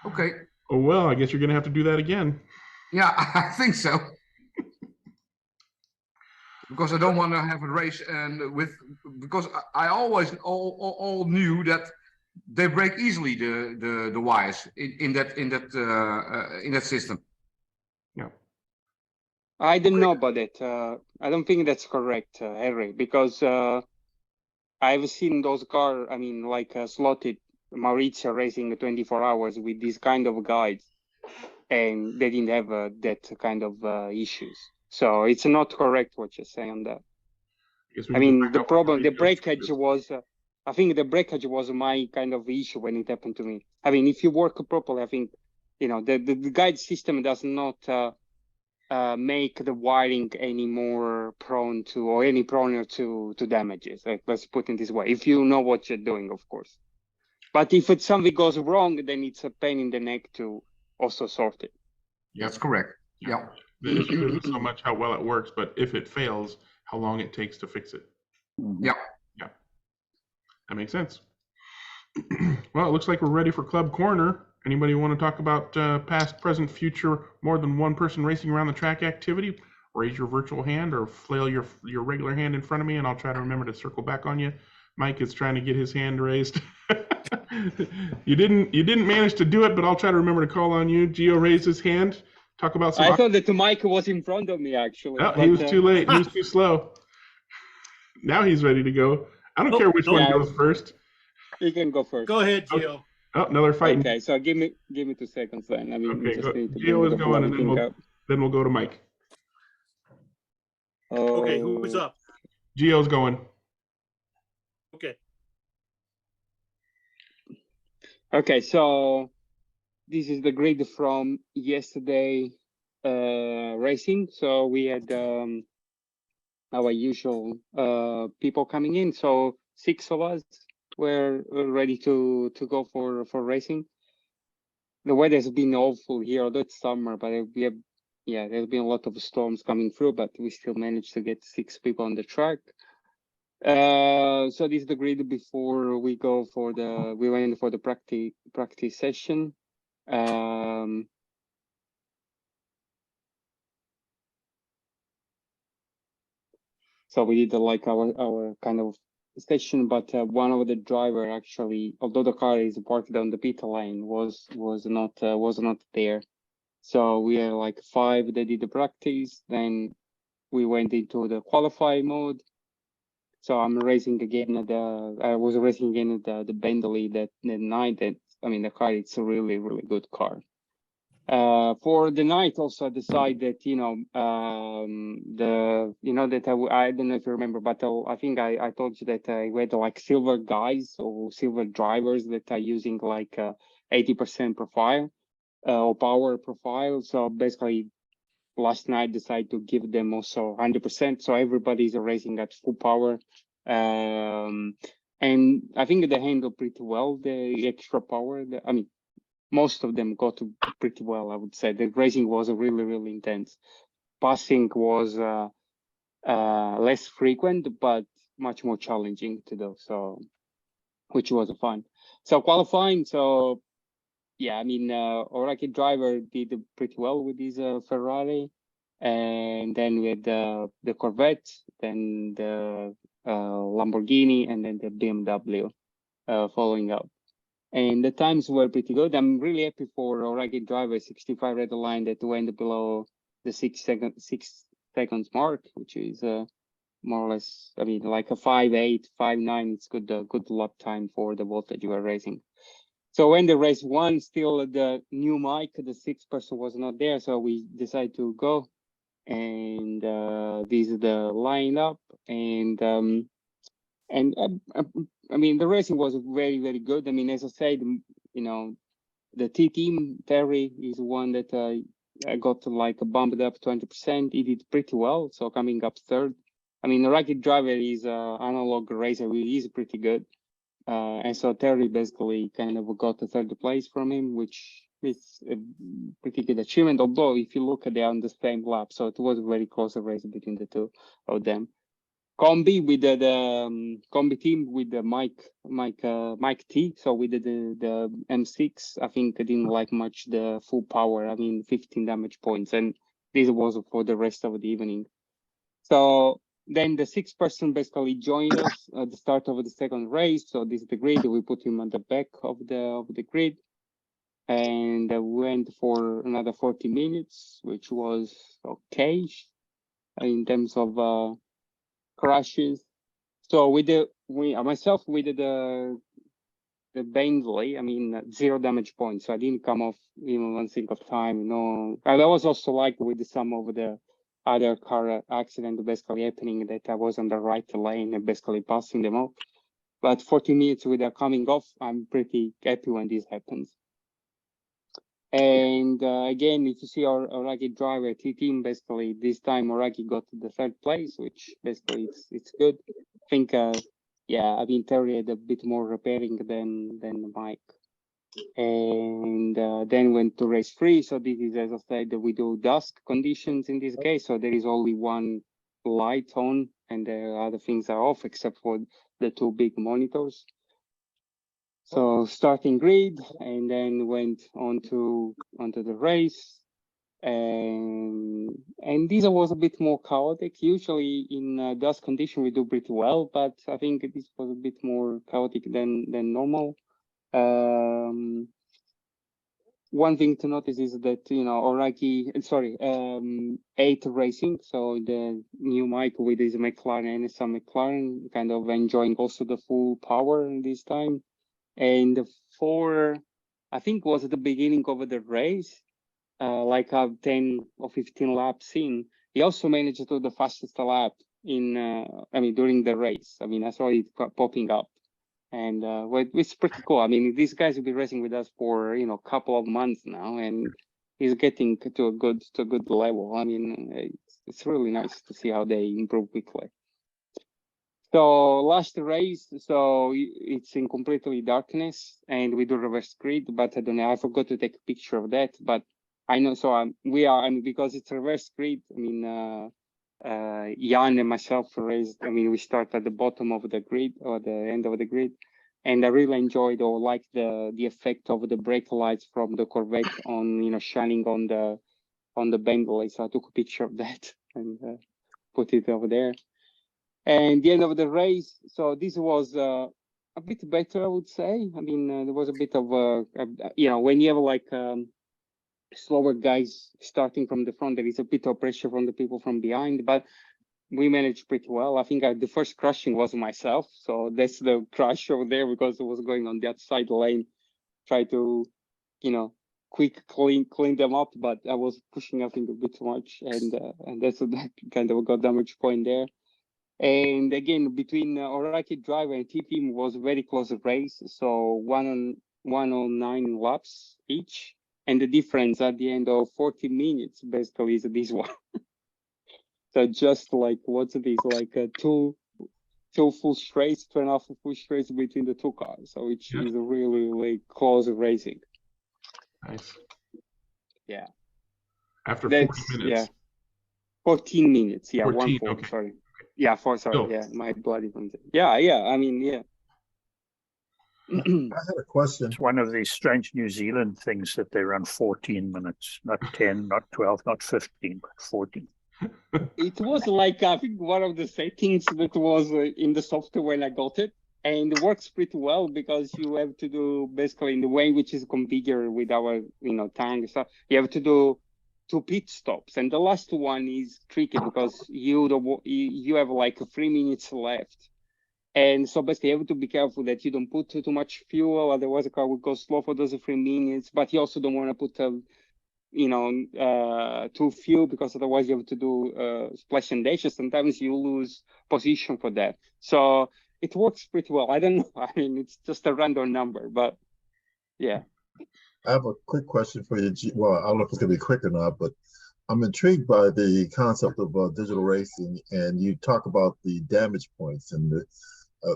Okay. Oh, well, I guess you're going to have to do that again. Yeah, I think so. Because I don't want to have a race because I always all knew that they break easily the wires in that system. Yeah. I don't know about it. I don't think that's correct, Henri, because I've seen those cars, I mean, like slotted Maurizio racing 24 hours with these kind of guides, and they didn't have that kind of issues. So it's not correct what you're saying on that. I mean, the problem, the breakage was, I think the breakage was my kind of issue when it happened to me. I mean, if you work properly, I think, you know, the guide system does not make the wiring any more prone to, or any proner to damages. Like, let's put it this way, if you know what you're doing, of course. But if something goes wrong, then it's a pain in the neck to also sort it. That's correct. Yeah. The issue isn't so much how well it works, but if it fails, how long it takes to fix it. Yeah. Yeah. That makes sense. Well, it looks like we're ready for Club Corner. Anybody want to talk about past, present, future, more than one person racing around the track activity? Raise your virtual hand or flail your regular hand in front of me, and I'll try to remember to circle back on you. Mike is trying to get his hand raised. You didn't manage to do it, but I'll try to remember to call on you. Gio raised his hand. Talk about some. I thought that Mike was in front of me, actually. Oh, he was too late. He was too slow. Now he's ready to go. I don't care which one goes first. You can go first. Go ahead, Gio. Oh, another fight. Okay, so give me 2 seconds then. I mean, okay, Gio is going, and then we'll go to Mike. Okay, who's up? Gio's going. Okay. Okay, so this is the grid from yesterday racing. So we had our usual people coming in. So 6 of us were ready to go for racing. The weather has been awful here, although it's summer, but we have, there's been a lot of storms coming through, but we still managed to get 6 people on the track. So this is the grid before we go for we went for the practice session. So we did like our kind of session, but one of the driver actually, although the car is parked on the pit lane, was not there. So we are like 5 that did the practice. Then we went into the qualify mode. So I'm racing again I was racing again at the Bentley that night. The car, it's a really, really good car. For the night also I decided that, I don't know if you remember, but I think I told you that I had like silver guys or silver drivers that are using like 80% profile or power profile. So basically last night decided to give them also 100%. So everybody's racing at full power. And I think they handle pretty well the extra power. I mean, most of them got to pretty well, I would say. The racing was really, really intense. Passing was less frequent, but much more challenging to do. So, which was fun. So qualifying, so yeah, I mean, Oraki driver did pretty well with his Ferrari, and then with the Corvette, then the Lamborghini, and then the BMW following up. And the times were pretty good. I'm really happy for Oraki driver 65 red line that went below the 6 seconds mark, which is more or less, I mean, like a 5.8, 5.9. It's good lap time for the voltage you are racing. So when the race won, still the new mic, the 6th person was not there. So we decided to go, and this is the lineup. And I mean, the racing was very, very good. I mean, as I said, you know, the T team, Terry is one that I got like bumped up 20%. He did pretty well. So coming up 3rd. I mean, the Rocket driver is analog racer. He is pretty good. And so Terry basically kind of got the 3rd place from him, which is a pretty good achievement. Although if you look at they on the same lap, so it was a very close race between the two of them. Combi with the Combi team with the Mike T. So we did the M6. I think I didn't like much the full power. I mean, 15 damage points, and this was for the rest of the evening. So then the 6th person basically joined us at the start of the 2nd race. So this is the grid. We put him on the back of the grid, and went for another 40 minutes, which was okay in terms of crashes. So we did the Bentley. I mean, 0 damage points. So I didn't come off even one single time. No, and that was also like with some of the other car accident basically happening that I was on the right lane and basically passing them off. But 40 minutes without coming off, I'm pretty happy when this happens. And again, if you see our Oraki driver T team, basically this time Oraki got to the 3rd place, which basically it's good. I think yeah, I mean Terry had a bit more repairing than Mike. And then went to race 3. So this is, as I said, we do dusk conditions in this case. So there is only one light on and the other things are off except for the 2 big monitors. So starting grid, and then went onto the race, and this was a bit more chaotic. Usually in dust condition we do pretty well, but I think this was a bit more chaotic than normal. One thing to notice is that, you know, Oraki, sorry, 8 Racing, so the new mic with his McLaren and some McLaren, kind of enjoying also the full power this time. And the 4, I think, was at the beginning of the race, like 10 or 15 laps in. He also managed to do the fastest lap in, I mean, during the race. I mean, I saw it popping up, and well, it's pretty cool. I mean, these guys will be racing with us for, you know, a couple of months now, and he's getting to a good level. I mean, it's really nice to see how they improve quickly. So last race, so it's in completely darkness, and we do reverse grid, but I don't know, I forgot to take a picture of that, but I know, so we are, and because it's reverse grid, I mean, Jan and myself raced, I mean, we start at the bottom of the grid, or the end of the grid, and I really enjoyed or liked the effect of the brake lights from the Corvette on, you know, shining on the Bentley, so I took a picture of that and put it over there. And the end of the race, so this was a bit better, I would say. I mean, there was a bit of, you know, when you have like slower guys starting from the front, there is a bit of pressure from the people from behind, but we managed pretty well. I think the first crashing was myself. So that's the crash over there because it was going on the outside lane, try to, you know, quick clean them up, but I was pushing, I think, a bit too much. And that's that kind of got damage point there. And again, between Oraki driver and T team was very close race. So 109 laps each. And the difference at the end of 40 minutes basically is this one. So just like, what's this, like two full straights, 2.5 full straights between the two cars. So which is really, really close racing. Nice. Yeah. After 40 minutes. Yeah. 14 minutes. Yeah, 14, 1 4, okay. sorry. Yeah, yeah, my bloody ones. Yeah, I mean, yeah. I had a question. It's one of these strange New Zealand things that they run 14 minutes, not 10, not 12, not 15, but 14. It was like, I think, one of the settings that was in the software when I got it. And it works pretty well because you have to do basically in the way which is configured with our, tank stuff, you have to do 2 pit stops. And the last one is tricky because you have like 3 minutes left. And so basically you have to be careful that you don't put too much fuel, otherwise the car will go slow for those 3 minutes, but you also don't want to put too few because otherwise you have to do splash and dashes. Sometimes you lose position for that. So it works pretty well. I don't know. I mean, it's just a random number, but yeah. I have a quick question for you. Well, I don't know if it's going to be quick or not, but I'm intrigued by the concept of digital racing, and you talk about the damage points, and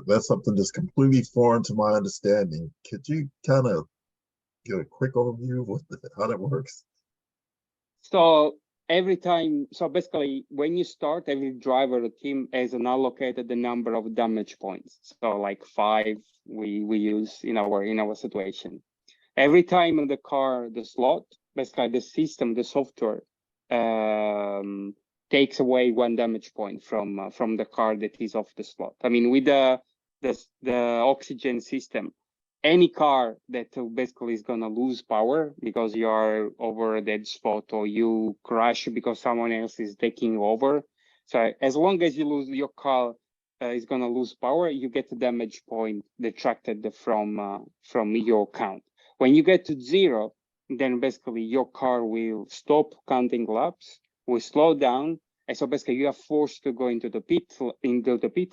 that's something that's completely foreign to my understanding. Could you kind of give a quick overview of how that works? So every time, so basically when you start, every driver or team has an allocated the number of damage points. So like 5 we use in our situation. Every time in the car, the slot, basically the system, the software takes away 1 damage point from the car that is off the slot. I mean, with the oXigen system, any car that basically is gonna lose power because you are over a dead spot or you crash because someone else is taking over. So as long as you lose, your car is gonna lose power, you get a damage point detracted from your count. When you get to 0, then basically your car will stop counting laps, will slow down, and so basically you are forced to go into the pit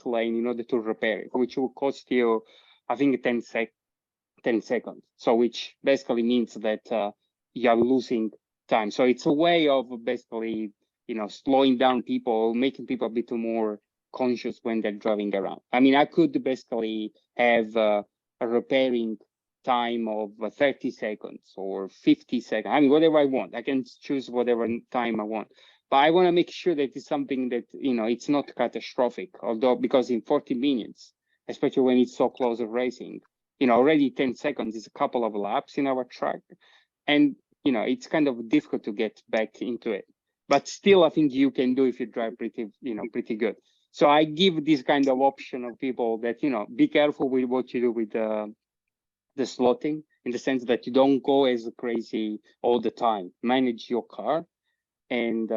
lane in order to repair it, which will cost you, I think, 10 seconds. So which basically means that you are losing time. So it's a way of basically, slowing down people, making people a bit more conscious when they're driving around. I mean, I could basically have a repairing time of 30 seconds or 50 seconds. I mean, whatever I want. I can choose whatever time I want. But I want to make sure that it's something that, it's not catastrophic. Although, because in 40 minutes, especially when it's so close of racing, already 10 seconds is a couple of laps in our track. And, it's kind of difficult to get back into it. But still, I think you can do if you drive pretty good. So I give this kind of option of people that, be careful with what you do with the slotting, in the sense that you don't go as crazy all the time. Manage your car. And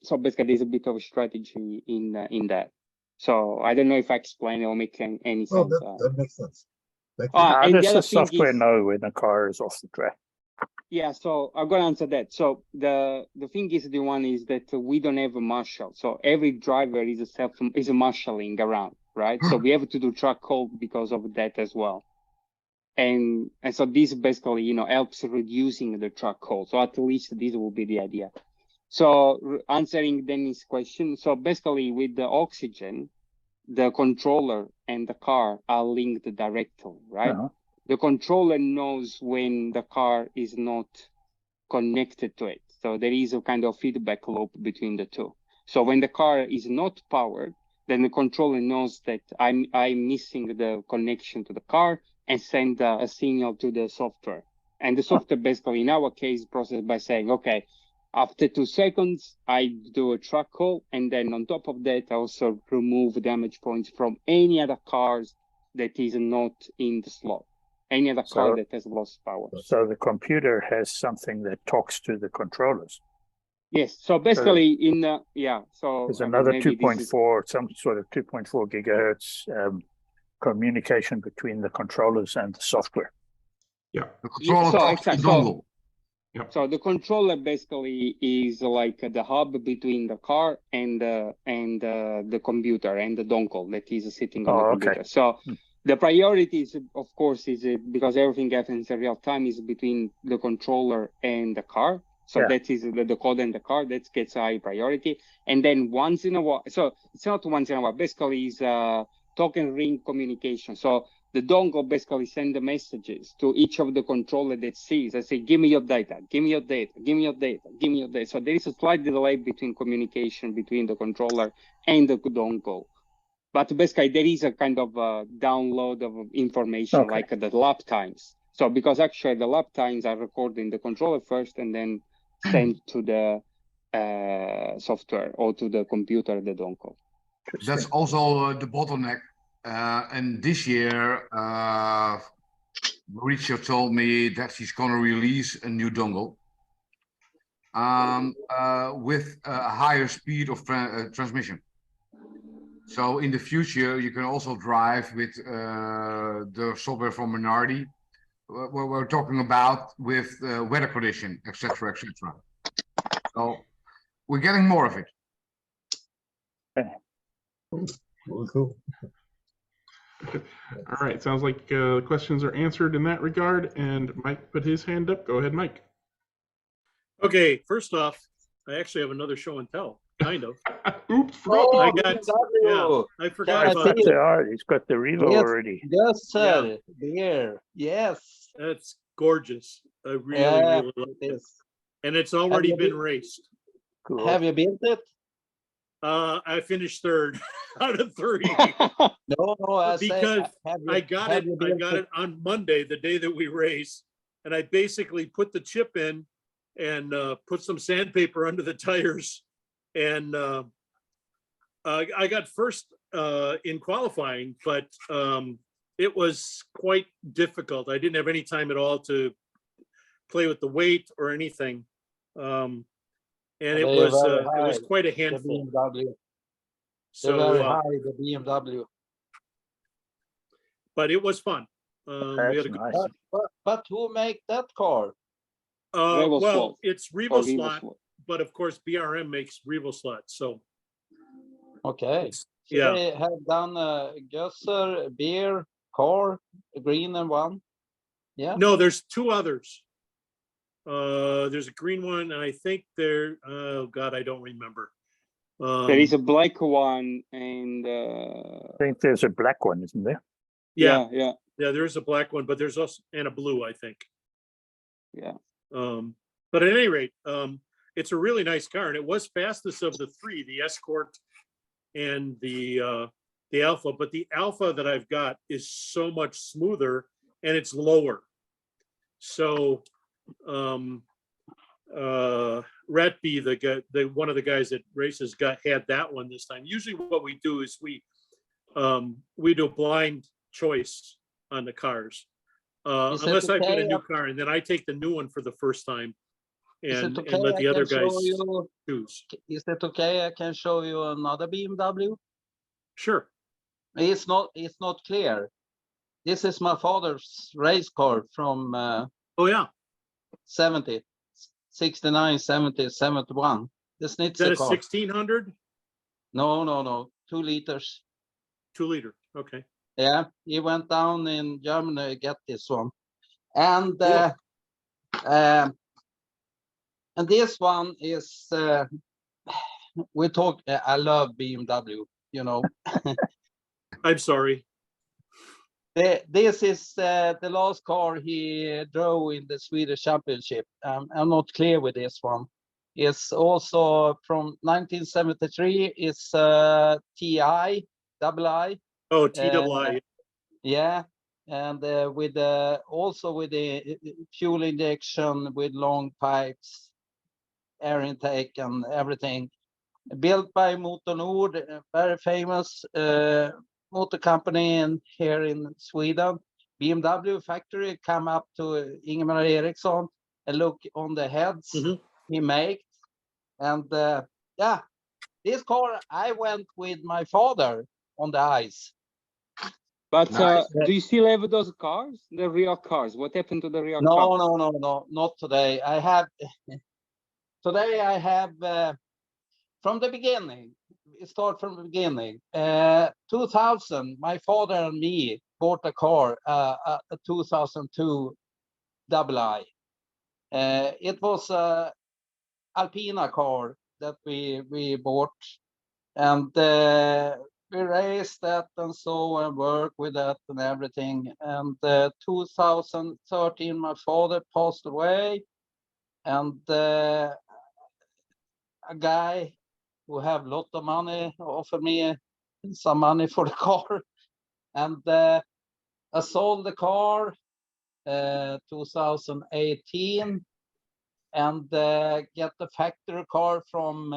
so basically there's a bit of a strategy in that. So I don't know if I explain or make any sense. That makes sense. Thank you. How does the software know when a car is off the track? Yeah, so I'm gonna answer that. So the thing is, the one is that we don't have a marshal. So every driver is a marshalling around, right? So we have to do track call because of that as well. And so this basically, helps reducing the track call. So at least this will be the idea. So answering Dennis' question, so basically with the oXigen, the controller and the car are linked directly, right? The controller knows when the car is not connected to it. So there is a kind of feedback loop between the two. So when the car is not powered, then the controller knows that I'm missing the connection to the car and send a signal to the software. And the software basically, in our case, processes by saying, okay, after 2 seconds, I do a track call. And then on top of that, I also remove damage points from any other cars that is not in the slot. Any other car that has lost power. So the computer has something that talks to the controllers. Yes. So basically, so there's another 2.4, some sort of 2.4 gigahertz communication between the controllers and the software. Yeah. The controller talks to the dongle. So the controller basically is like the hub between the car and the computer and the dongle that is sitting on the computer. So The priority is, of course, because everything happens in real time, is between the controller and the car. So that is the code and the car that gets high priority. And then once in a while, so it's not once in a while, basically is token ring communication. So the dongle basically send the messages to each of the controller that sees. I say, give me your data, give me your data, give me your data, give me your data. So there is a slight delay between communication between the controller and the dongle. But basically, there is a kind of download of information, like the lap times. So because actually the lap times are recorded in the controller first and then sent to the software or to the computer, the dongle. That's also the bottleneck. And this year, Mauricio told me that he's going to release a new dongle with a higher speed of transmission. So in the future, you can also drive with the software from Minardi. We're talking about with weather condition, etc., etc. So we're getting more of it. Cool. All right, sounds like questions are answered in that regard. And Mike put his hand up. Go ahead, Mike. Okay, first off, I actually have another show and tell. Kind of. Oops, Oh, I forgot about it. He's got the Revo already. Yes, sir. There. Yes. That's gorgeous. I really love it. And it's already been raced. Cool. Have you built it? I finished third out of 3. No, because I got it on Monday, the day that we race, and I basically put the chip in and put some sandpaper under the tires. And I got first in qualifying, but it was quite difficult. I didn't have any time at all to play with the weight or anything. And it was quite a handful. So very high, the BMW. But it was fun. We had a nice. But who make that car? Well, it's RevoSlot. But of course, BRM makes RevoSlot. So, okay. Yeah. They have done a Gusser, beer, car, a green and one. Yeah. No, there's 2 others. There's a green one, and I think there. Oh God, I don't remember. There is a black one, and I think there's a black one, isn't there? Yeah. There's a black one, but there's also and a blue, I think. Yeah. But at any rate, it's a really nice car, and it was fastest of the 3, the Escort and the Alpha. But the Alpha that I've got is so much smoother, and it's lower. So, Ratby, the one of the guys that races had that one this time. Usually, what we do is we do blind choice on the cars, unless I put a new car, and then I take the new one for the first time. And let the other guys choose. Is that okay? I can show you another BMW. Sure. It's not clear. This is my father's race car from 70, 69, 70, 71. This needs a 1600? No. 2 liters. 2 liter. Okay. Yeah, he went down in Germany to get this one, and and this one is, we talk, I love BMW, you know. I'm sorry. This is the last car he drove in the Swedish Championship. I'm not clear with this one. It's also from 1973. It's TI, double I. Oh, TII. Yeah. And with also with the fuel injection with long pipes, air intake and everything, built by Motor Nord, a very famous motor company here in Sweden. BMW factory come up to Ingemar Eriksson and look on the heads he made, and this car I went with my father on the ice. But do you still have those cars, the real cars? What happened to the real cars? No, not today. I have today I have from the beginning. We start from the beginning. 2000, my father and me bought a car, a 2002 II. It was a Alpina car that we bought, and we raced that and so and worked with that and everything. And 2013, my father passed away, and a guy who have a lot of money offered me some money for the car, and I sold the car 2018 and get the factory car from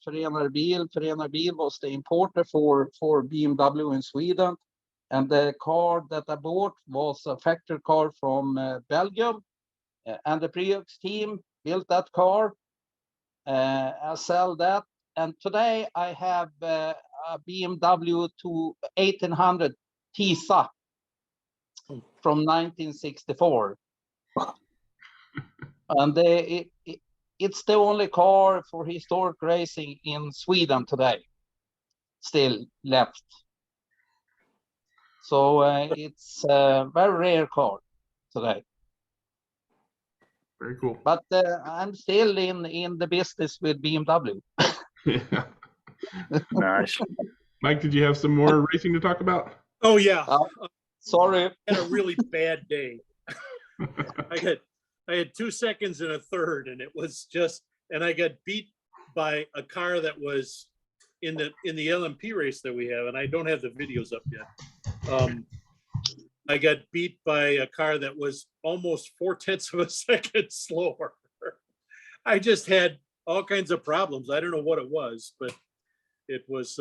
Förenade Bil. Förenade Bil was the importer for BMW in Sweden, and the car that I bought was a factory car from Belgium, and the Preux team built that car. I sell that, and today I have a BMW 1800 Tisa from 1964. And it's the only car for historic racing in Sweden today, still left. So it's a very rare car today. Very cool. But I'm still in the business with BMW. Yeah. Nice. Mike, did you have some more racing to talk about? Oh yeah. Sorry. I had a really bad day. I had 2 seconds and a third, and it was just, and I got beat by a car that was in the LMP race that we have, and I don't have the videos up yet. I got beat by a car that was almost 0.4 of a second slower. I just had all kinds of problems. I don't know what it was, but it was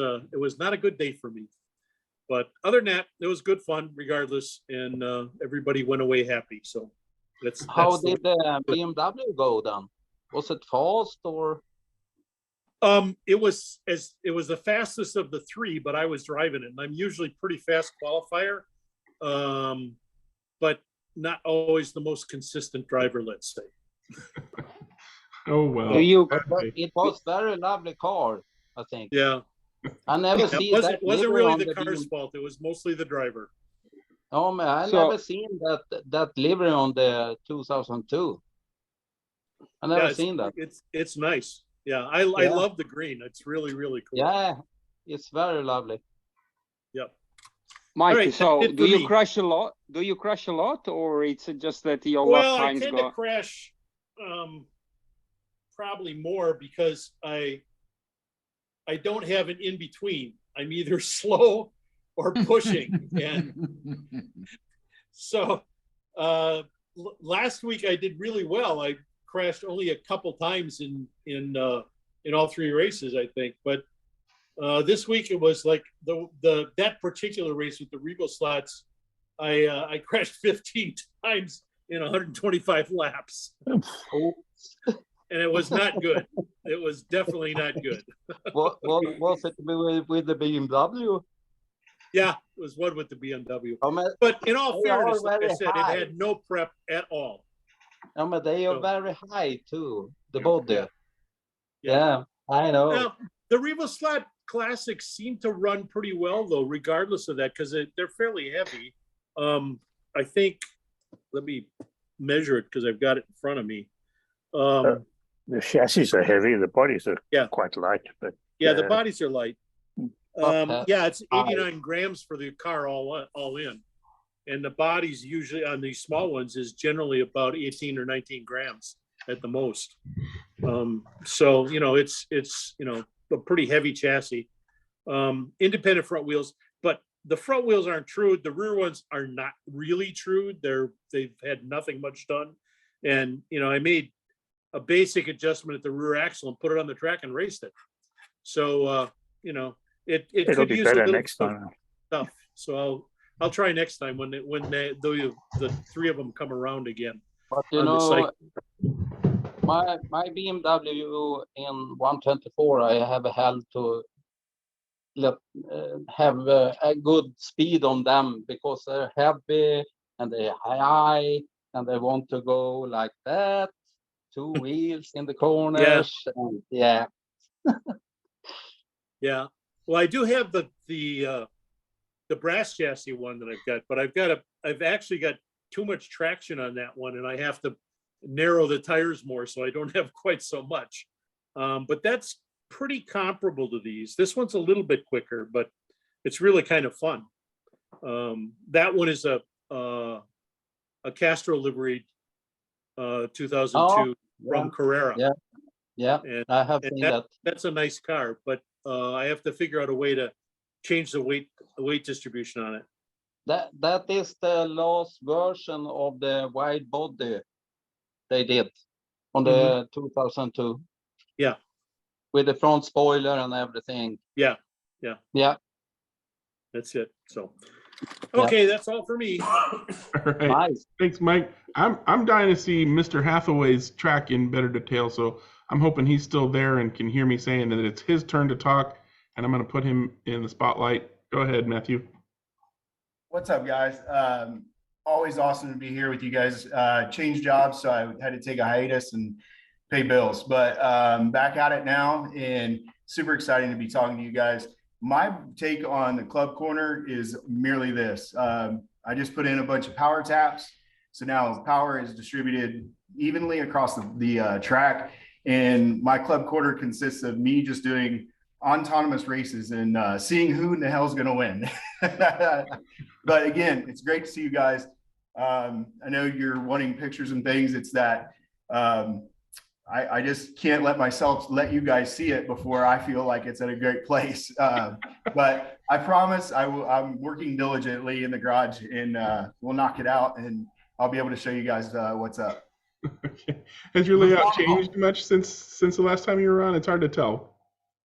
not a good day for me. But other than that, it was good fun regardless, and everybody went away happy. So that's how did the BMW go then? Was it fast or? It was the fastest of the three, but I was driving it, and I'm usually pretty fast qualifier, but not always the most consistent driver, let's say. Oh well. It was very lovely car, I think. Yeah. I never see that. It wasn't really the car's fault. It was mostly the driver. Oh man, I never seen that livery on the 2002. I never seen that. It's nice. Yeah, I love the green. It's really, really cool. Yeah, it's very lovely. Yep. Mike, right, so do you crash a lot? Do you crash a lot, or it's just that your lap times go? Well, I tend to crash probably more because I don't have an in between. I'm either slow or pushing, and so last week I did really well. I crashed only a couple times in all three races, I think. But this week it was like that particular race with the RevoSlots. I crashed 15 times in 125 laps, and it was not good. It was definitely not good. What was it with the BMW? Yeah, it was one with the BMW. But in all fairness, like I said, it had no prep at all. But they are very high too, the body. Yeah, I know. Now, the RevoSlot Classics seem to run pretty well, though, regardless of that, because they're fairly heavy. I think, let me measure it because I've got it in front of me. The chassis are heavy, the bodies are quite light. But the bodies are light. It's 89 grams for the car all in. And the bodies usually on these small ones is generally about 18 or 19 grams at the most. So, it's a pretty heavy chassis. Independent front wheels, but the front wheels aren't trued. The rear ones are not really trued. They've had nothing much done. And, I made a basic adjustment at the rear axle and put it on the track and raced it. So, it it'll be better next time. Stuff. So I'll try next time when the three of them come around again. But my BMW in 124, I have had to have a good speed on them because they're heavy and they're high and they want to go like that, 2 wheels in the corners. Yeah. Yeah. Well, I do have the the brass chassis one that I've got, but I've actually got too much traction on that one, and I have to narrow the tires more, so I don't have quite so much. But that's pretty comparable to these. This one's a little bit quicker, but it's really kind of fun. That one is a Castro livery 2002 from Carrera. Yeah, and I have seen that. That's a nice car, but I have to figure out a way to change the weight distribution on it. That is the last version of the wide body they did on the 2002. Yeah, with the front spoiler and everything. Yeah. That's it. So, okay, that's all for me. All right. Nice. Thanks, Mike. I'm dying to see Mr. Hathaway's track in better detail, so I'm hoping he's still there and can hear me saying that it's his turn to talk, and I'm going to put him in the spotlight. Go ahead, Matthew. What's up, guys? Always awesome to be here with you guys. Changed jobs, so I had to take a hiatus and pay bills, but back at it now, and super exciting to be talking to you guys. My take on the club corner is merely this. I just put in a bunch of power taps, so now power is distributed evenly across the track, and my club corner consists of me just doing autonomous races and seeing who in the hell's going to win. But again, it's great to see you guys. I know you're wanting pictures and things. It's that I just can't let you guys see it before I feel like it's at a great place. But I promise I'm working diligently in the garage, and we'll knock it out, and I'll be able to show you guys what's up. Okay. Has your layout changed much since the last time you were on? It's hard to tell.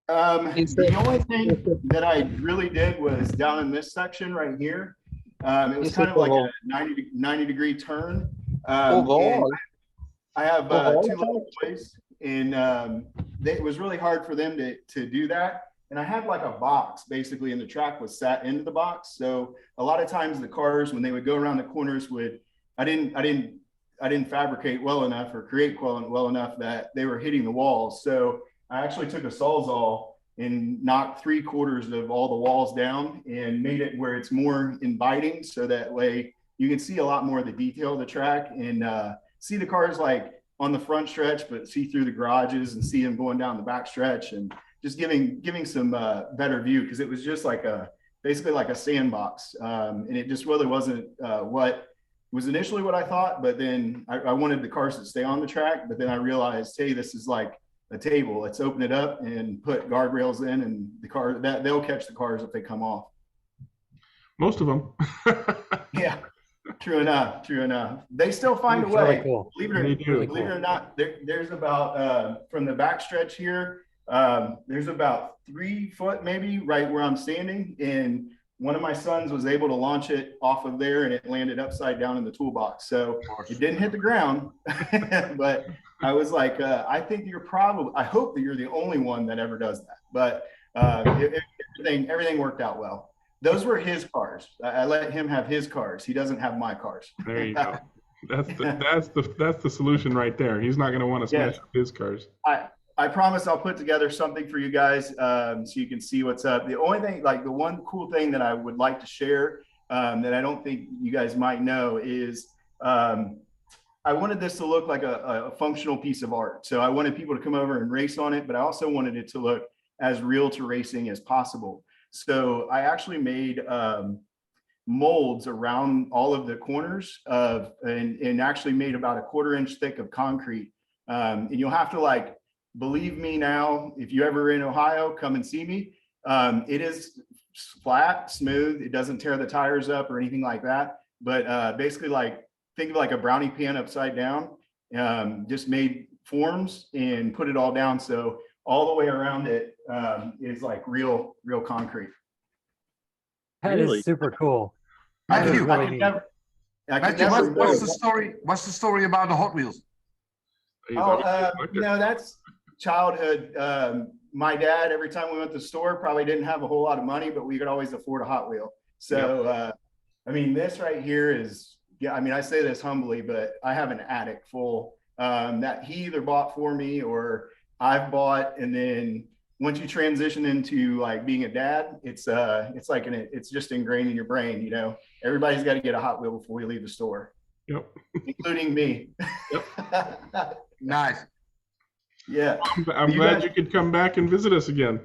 The only thing that I really did was down in this section right here. It was kind of like a 90-degree turn. I have two little boys, and it was really hard for them to do that. And I had like a box basically, and the track was sat into the box. So a lot of times the cars, when they would go around the corners, I didn't fabricate well enough or create well enough that they were hitting the walls. So I actually took a Sawzall and knocked 3/4 of all the walls down and made it where it's more inviting, so that way you can see a lot more of the detail of the track and see the cars like on the front stretch, but see through the garages and see them going down the back stretch, and just giving some better view, because it was just like basically like a sandbox, and it just really wasn't what was initially what I thought. But then I wanted the cars to stay on the track, but then I realized, hey, this is like a table. Let's open it up and put guardrails in, and the car they'll catch the cars if they come off. Most of them. Yeah, true enough. They still find a way. Really cool. Believe it or not, there's about from the back stretch here, there's about 3 foot maybe right where I'm standing, and one of my sons was able to launch it off of there, and it landed upside down in the toolbox. So it didn't hit the ground, but I was like, I hope that you're the only one that ever does that. But everything worked out well. Those were his cars. I let him have his cars. He doesn't have my cars. There you go. That's the solution right there. He's not going to want to smash up his cars. I promise I'll put together something for you guys so you can see what's up. The only thing, like the one cool thing that I would like to share that I don't think you guys might know is I wanted this to look like a functional piece of art. So I wanted people to come over and race on it, but I also wanted it to look as real to racing as possible. So I actually made molds around all of the corners and actually made about 1/4 inch thick of concrete. And you'll have to believe me now, if you're ever in Ohio, come and see me. It is flat, smooth. It doesn't tear the tires up or anything like that. But basically, think of like a brownie pan upside down. Just made forms and put it all down. So all the way around it is like real concrete. That is super cool. Matthew, Matthew, what's the story? What's the story about the Hot Wheels? That's childhood. My dad, every time we went to the store, probably didn't have a whole lot of money, but we could always afford a Hot Wheel. So, this right here is, I say this humbly, but I have an attic full that he either bought for me or I've bought. And then once you transition into like being a dad, it's like it's just ingrained in your brain. You know, everybody's got to get a Hot Wheel before we leave the store. Yep. Including me. Yep. Nice. Yeah. I'm glad you could come back and visit us again.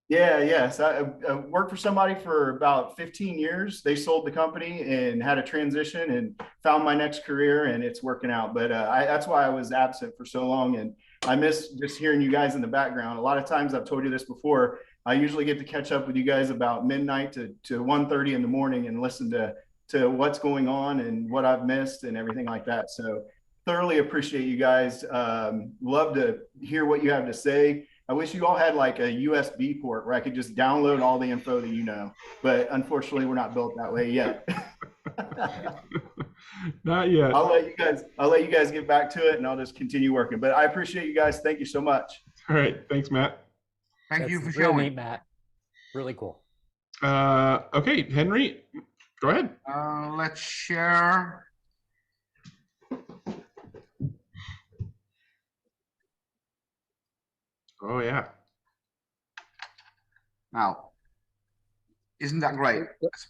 Yeah. So I worked for somebody for about 15 years. They sold the company and had a transition and found my next career, and it's working out. But that's why I was absent for so long. And I miss just hearing you guys in the background. A lot of times, I've told you this before, I usually get to catch up with you guys about midnight to 1:30 in the morning and listen to what's going on and what I've missed and everything like that. So thoroughly appreciate you guys. Love to hear what you have to say. I wish you all had like a USB port where I could just download all the info that you know, but unfortunately we're not built that way yet. Not yet. I'll let you guys get back to it, and I'll just continue working. But I appreciate you guys. Thank you so much. All right. Thanks, Matt. Thank you for real showing. neat, Matt. Really cool. Okay, Henry, go ahead. Let's share. Oh yeah. Now, isn't that great? It's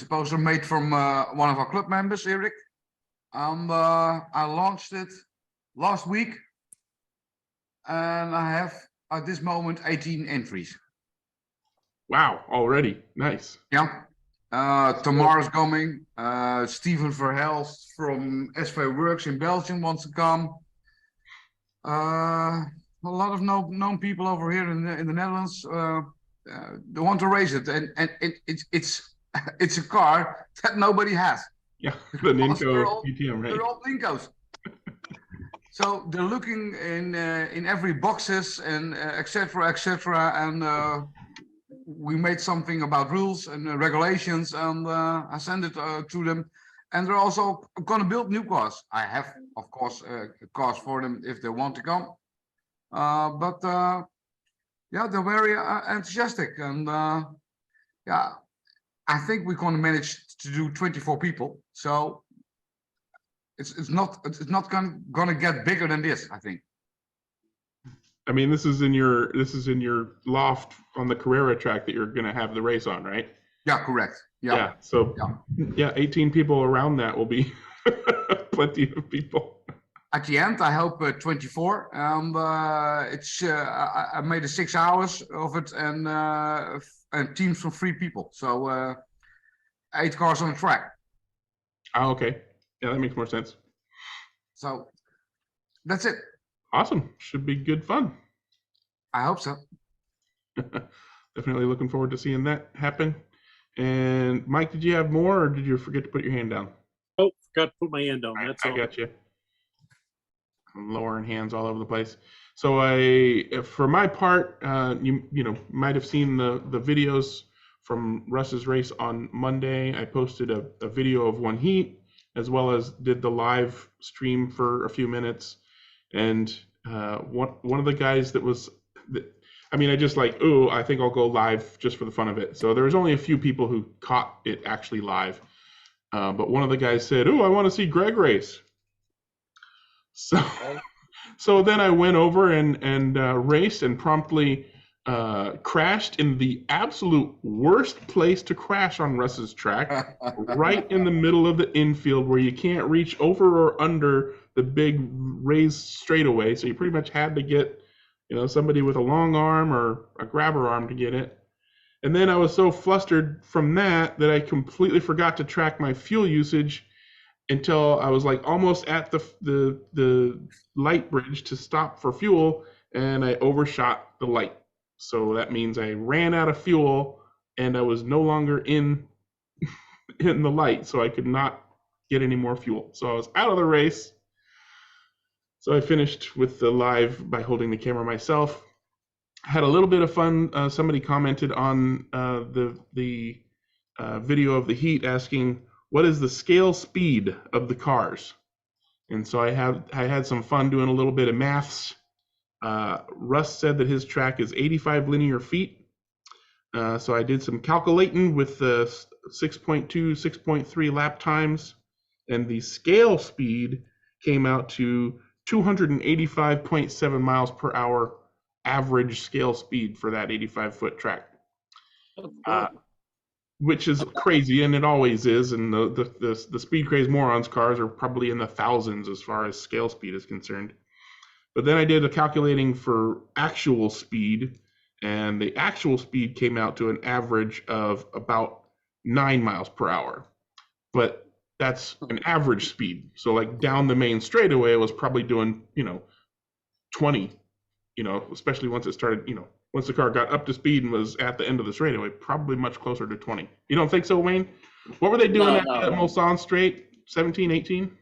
a poster made from one of our club members, Eric. I launched it last week, and I have at this moment 18 entries. Wow, already. Nice. Yeah. Tomorrow's coming. Steven Verhelst from SV Works in Belgium wants to come. A lot of known people over here in the Netherlands. They want to race it, and it's a car that nobody has. Yeah, the Ninko PTM, right? They're all Ninkos. So they're looking in every boxes and etc. And we made something about rules and regulations, and I sent it to them. And they're also going to build new cars. I have, of course, cars for them if they want to come. But yeah, they're very enthusiastic, and yeah, I think we're going to manage to do 24 people. So it's not going to get bigger than this, I think. I mean, this is in your loft on the Carrera track that you're going to have the race on, right? Yeah, correct. Yeah. So yeah, 18 people around that will be plenty of people. At the end, I hope 24. It's I made 6 hours of it, and teams from 3 people. So 8 cars on the track. Oh, okay. Yeah, that makes more sense. So that's it. Awesome. Should be good fun. I hope so. Definitely looking forward to seeing that happen. And Mike, did you have more, or did you forget to put your hand down? Oh, forgot to put my hand down. That's all. I got you. I'm lowering hands all over the place. So for my part, you might have seen the videos from Russ's race on Monday. I posted a video of one heat, as well as did the live stream for a few minutes. And one of the guys I just like, I think I'll go live just for the fun of it. So there was only a few people who caught it actually live. But one of the guys said, I want to see Greg race. So then I went over and raced and promptly crashed in the absolute worst place to crash on Russ's track, right in the middle of the infield where you can't reach over or under the big raised straightaway. So you pretty much had to get somebody with a long arm or a grabber arm to get it. And then I was so flustered from that I completely forgot to track my fuel usage until I was like almost at the light bridge to stop for fuel, and I overshot the light. So that means I ran out of fuel and I was no longer in the light, so I could not get any more fuel. So I was out of the race. So I finished with the live by holding the camera myself. Had a little bit of fun. Somebody commented on the video of the heat asking, what is the scale speed of the cars? And so I had some fun doing a little bit of maths. Russ said that his track is 85 linear feet. So I did some calculating with the 6.2, 6.3 lap times, and the scale speed came out to 285.7 miles per hour average scale speed for that 85-foot track, which is crazy, and it always is. And the speed craze morons cars are probably in the thousands as far as scale speed is concerned. But then I did a calculating for actual speed, and the actual speed came out to an average of about 9 miles per hour. But that's an average speed. So like down the main straightaway, it was probably doing, 20, especially once it started, once the car got up to speed and was at the end of the straightaway, probably much closer to 20. You don't think so, Wayne? What were they doing at Mulsanne Straight, 17, 18?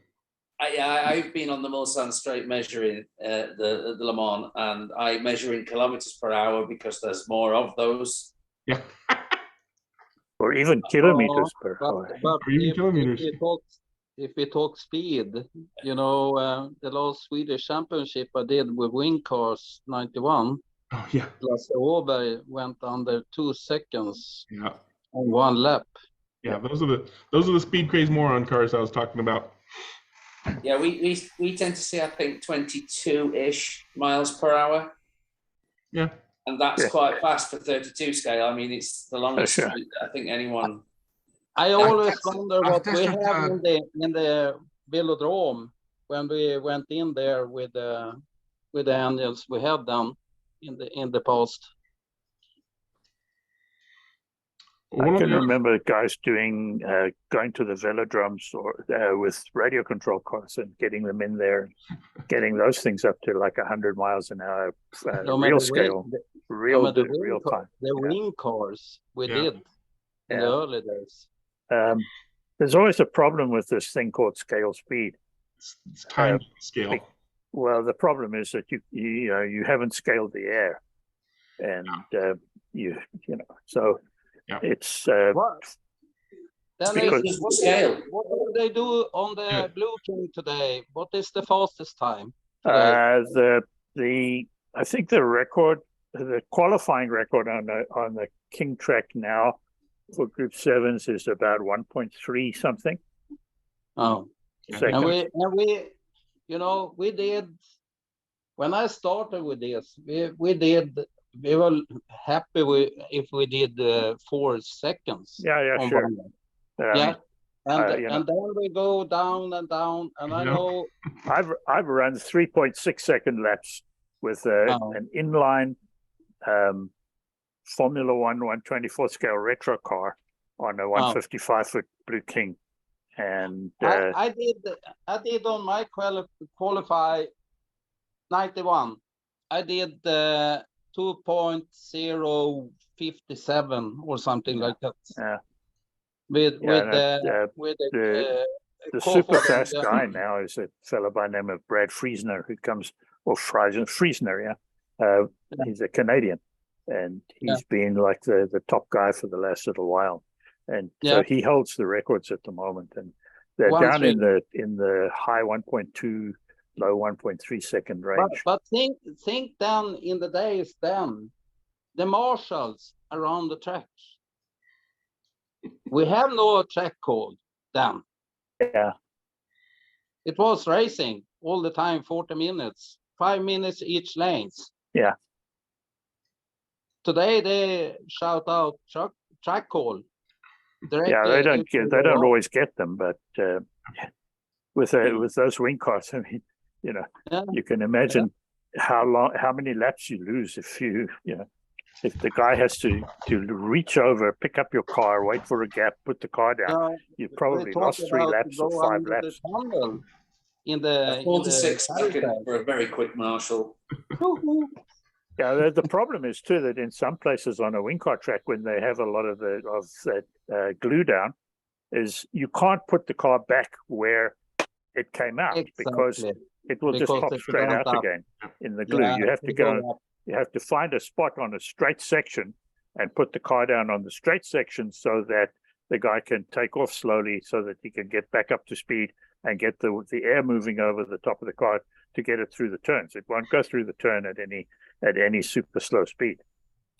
I've been on the Mulsanne Straight measuring the Le Mans, and I measure in kilometers per hour because there's more of those. Yeah. Or even kilometers per hour. But or even kilometers. If we talk speed, the last Swedish championship I did with wing cars 91. Oh yeah. Plus Åberg went under 2 seconds. Yeah. On one lap. Yeah, those are the speed craze moron cars I was talking about. Yeah, we tend to see, I think, 22-ish miles per hour. Yeah. And that's quite fast for 32 scale. I mean, it's the longest I think anyone. I always wonder what we have in the velodrome when we went in there with the engines we had done in the past. I can remember guys doing going to the velodromes or with radio control cars and getting them in there, getting those things up to like 100 miles an hour, real scale, real time. The wing cars we did in the early days. There's always a problem with this thing called scale speed. It's time scale. Well, the problem is that you haven't scaled the air, and so. Yeah. It's what do they do on the Blue King today? What is the fastest time today? I think the qualifying record on the King track now for Group 7s is about 1.3 something. Oh, and we did when I started with this. We were happy if we did 4 seconds. Yeah, sure. And then we go down and down. And I know I've run 3.6 second laps with an inline Formula 1 124 scale retro car on a 155 foot Blue King, and I did on my qualify 91. I did 2.057 or something like that. Yeah. With the super fast guy now is a fellow by the name of Brad Friesner, who comes, or Friesner, he's a Canadian, and he's been like the top guy for the last little while, and so he holds the records at the moment, and they're down in the high 1.2. Low 1.3 second range. But think then in the days then, the marshals around the track. We have no track code then. Yeah. It was racing all the time, 40 minutes, 5 minutes each lanes. Yeah. Today they shout out track call. They don't always get them, but with those wing cars, I mean, you can imagine how many laps you lose if if the guy has to reach over, pick up your car, wait for a gap, put the car down. You probably lost 3 laps or 5 laps. In the 4 to 6 seconds for a very quick marshal. Yeah, the problem is too that in some places on a wing car track, when they have a lot of that glue down, is you can't put the car back where it came out because it will just pop straight out again in the glue. You have to go. You have to find a spot on a straight section and put the car down on the straight section so that the guy can take off slowly so that he can get back up to speed and get the air moving over the top of the car to get it through the turns. It won't go through the turn at any super slow speed.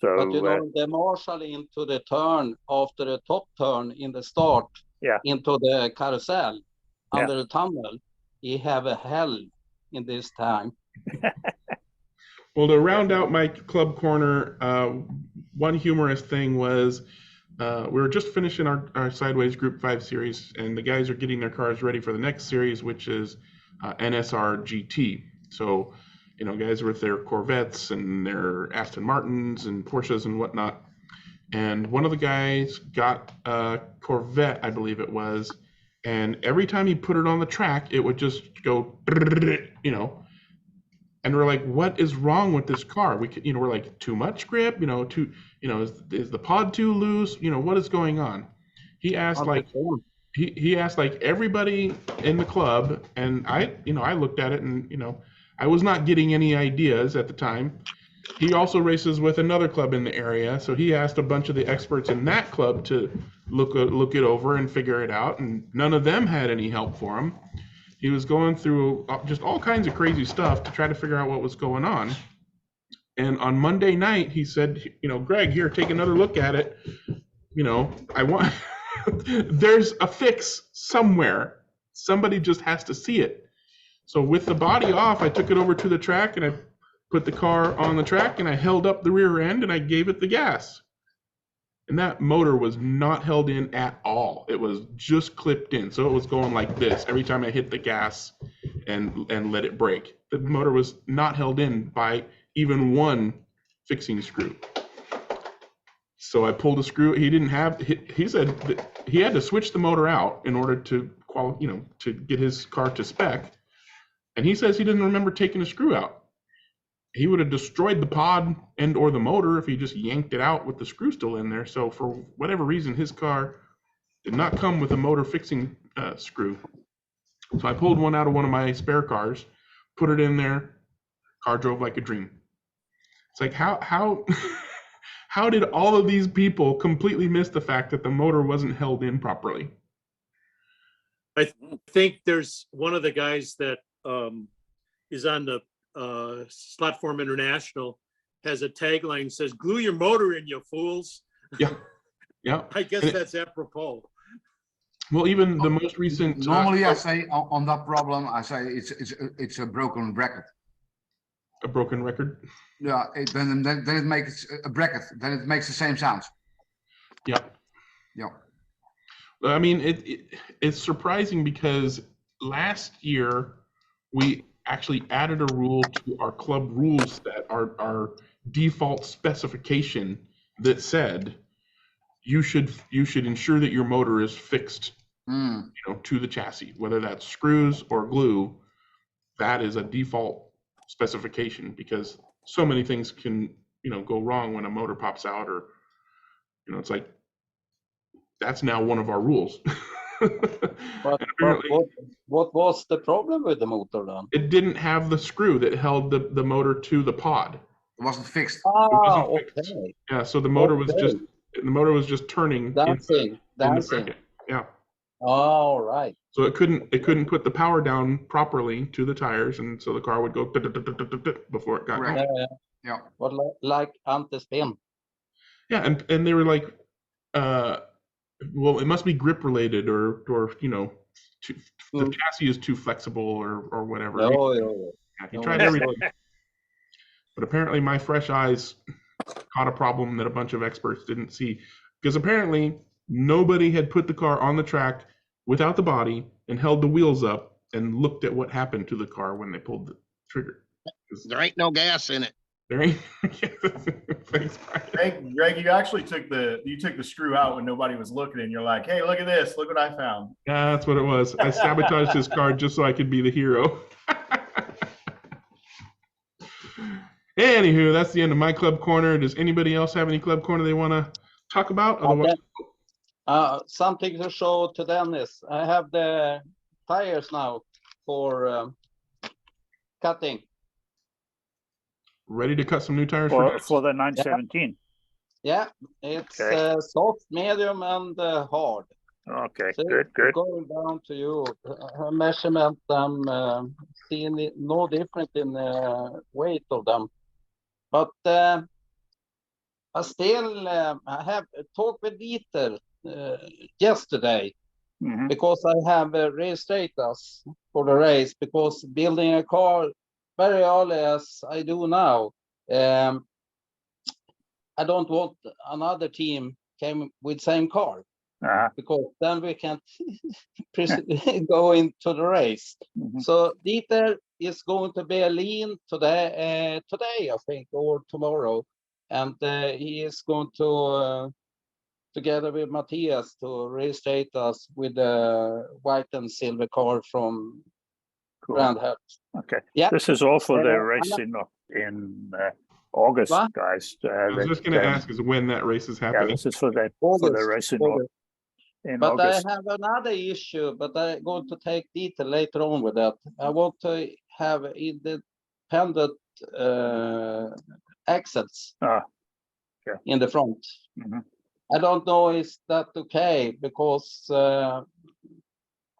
So, but the marshal into the turn after the top turn in the start into the carousel under the tunnel, he have a hell in this time. Well, to round out my club corner, one humorous thing was we were just finishing our Sideways Group 5 series, and the guys are getting their cars ready for the next series, which is NSR GT. So, you know, guys with their Corvettes and their Aston Martins and Porsches and whatnot. And one of the guys got a Corvette, I believe it was, and every time he put it on the track, it would just go, you know. And we're like, what is wrong with this car? We're like, too much grip, is the pod too loose? What is going on? He asked he asked like everybody in the club, and I looked at it and, I was not getting any ideas at the time. He also races with another club in the area, so he asked a bunch of the experts in that club to look it over and figure it out, and none of them had any help for him. He was going through just all kinds of crazy stuff to try to figure out what was going on. And on Monday night, he said, Greg, here, take another look at it. I want, there's a fix somewhere. Somebody just has to see it. So with the body off, I took it over to the track and I put the car on the track and I held up the rear end and I gave it the gas. And that motor was not held in at all. It was just clipped in. So it was going like this every time I hit the gas and let it break. The motor was not held in by even one fixing screw. So I pulled a screw. He said that he had to switch the motor out in order to get his car to spec. And he says he didn't remember taking a screw out. He would have destroyed the pod and or the motor if he just yanked it out with the screw still in there. So for whatever reason, his car did not come with a motor fixing screw. So I pulled one out of one of my spare cars, put it in there, car drove like a dream. It's like, how did all of these people completely miss the fact that the motor wasn't held in properly? I think there's one of the guys that is on the Slotform International has a tagline says, "Glue your motor in, you fools." Yeah. I guess that's apropos. Well, even the most recent. Normally, I say on that problem, I say it's a broken bracket. A broken record. Yeah. Then it makes a bracket. Then it makes the same sounds. Yeah. Yeah. I mean, it's surprising because last year we actually added a rule to our club rules that our default specification that said you should ensure that your motor is fixed to the chassis, whether that's screws or glue. That is a default specification because so many things can go wrong when a motor pops out, or it's like that's now one of our rules. What was the problem with the motor then? It didn't have the screw that held the motor to the pod. It wasn't fixed. Okay. Yeah, so the motor was just turning. Dancing. Yeah. All right. So it couldn't put the power down properly to the tires, and so the car would go before it got going. Yeah. What like anti-spin? Yeah, and they were like, well, it must be grip related, or the chassis is too flexible, or whatever. He tried everything, but apparently my fresh eyes caught a problem that a bunch of experts didn't see, because apparently nobody had put the car on the track without the body and held the wheels up and looked at what happened to the car when they pulled the trigger. There ain't no gas in it. There ain't. Thanks, Greg, you actually took the screw out when nobody was looking, and you're like, "Hey, look at this! Look what I found." Yeah, that's what it was. I sabotaged his car just so I could be the hero. Anywho, that's the end of my club corner. Does anybody else have any club corner they want to talk about? Otherwise, something to show to Dennis. I have the tires now for cutting. Ready to cut some new tires for the 917. Yeah, it's soft, medium, and hard. Okay, so good. Going down to you, measurement them, seeing no different in the weight of them, but I still I have talked with Dieter yesterday because I have registered us for the race, because building a car very early as I do now, I don't want another team came with same car because then we can't go into the race. So Dieter is going to be a lean today, I think, or tomorrow, and he is going to together with Matthias to reinstate us with the white and silver car from Grand Hat. Okay. Yeah. This is all for the race in August, guys. I was just going to ask is when that race is happening. Yeah, this is for that for the race in August. But I have another issue, but I'm going to take detail later on with that. I want to have independent axles in the front. I don't know is that okay because I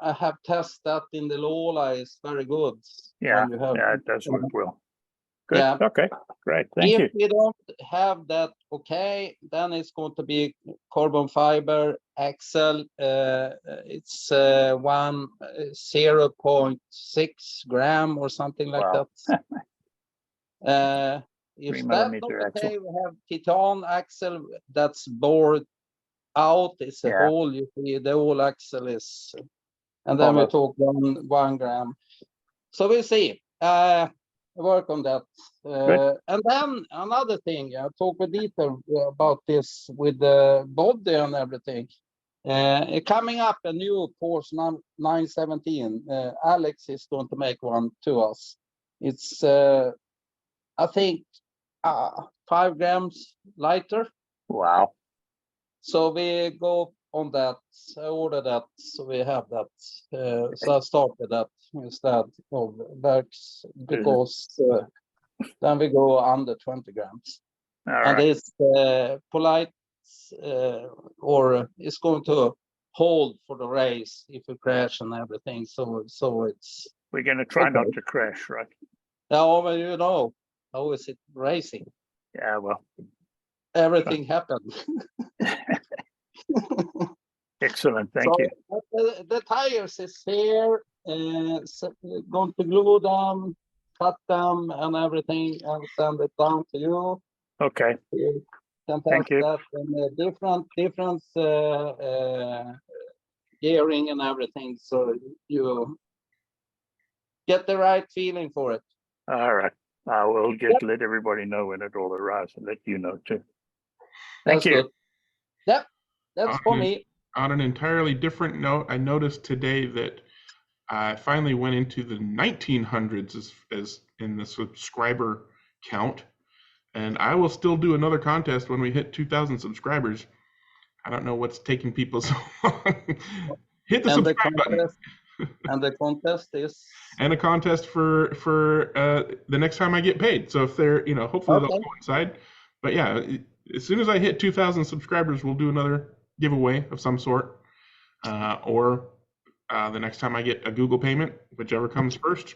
have tested that in the Lola is very good. Yeah, it does work well. Good. Yeah. Okay, great. Thank you. If we don't have that, okay, then it's going to be carbon fiber axle. It's 0.6 gram or something like that. If that's not okay, we have titan axle that's bored out. It's a hole. You see, the whole axle is, and then we talk 1 gram. So we'll see. Work on that. And then another thing, I talk with Dieter about this with the body and everything. Coming up a new Porsche 917. Alex is going to make one to us. It's, I think, 5 grams lighter. Wow. So we go on that, order that, so we have that. So I start with that instead of bags because then we go under 20 grams. And it's polite or it's going to hold for the race if we crash and everything. So it's. We're going to try not to crash, right? Oh, well, you know, how is it racing? Yeah, well. Everything happened. Excellent, thank you. The tires is here, going to glue them, cut them and everything and send it down to you. Okay. You can thank you. That and different gearing and everything, so you get the right feeling for it. All right. I will let everybody know when it all arrives and let you know too. Thank you. Good. Yep, that's for me. On an entirely different note, I noticed today that I finally went into the 1900s as in the subscriber count, and I will still do another contest when we hit 2,000 subscribers. I don't know what's taking people so long. Hit the subscribe button. And the contest is? And a contest for the next time I get paid. So if they're, hopefully they'll coincide. But yeah, as soon as I hit 2,000 subscribers, we'll do another giveaway of some sort. Or the next time I get a Google payment, whichever comes first.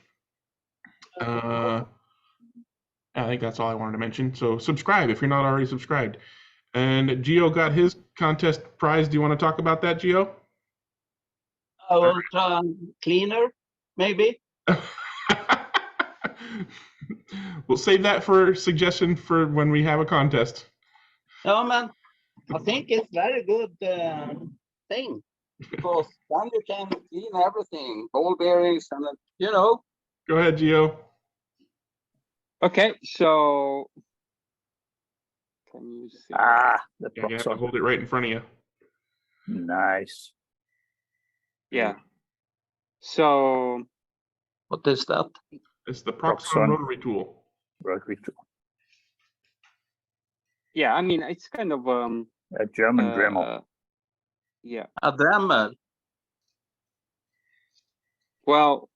I think that's all I wanted to mention. So subscribe if you're not already subscribed. And Gio got his contest prize. Do you want to talk about that, Gio? Ultra cleaner, maybe. We'll save that for suggestion for when we have a contest. No, man, I think it's very good thing because then you can clean everything, ball bearings, and Go ahead, Gio. Okay, so can you see? You have to hold it right in front of you. Nice. Yeah. So what is that? It's the Proxon rotary tool. Yeah, I mean it's kind of a German Dremel. Yeah. A Dremel. Well,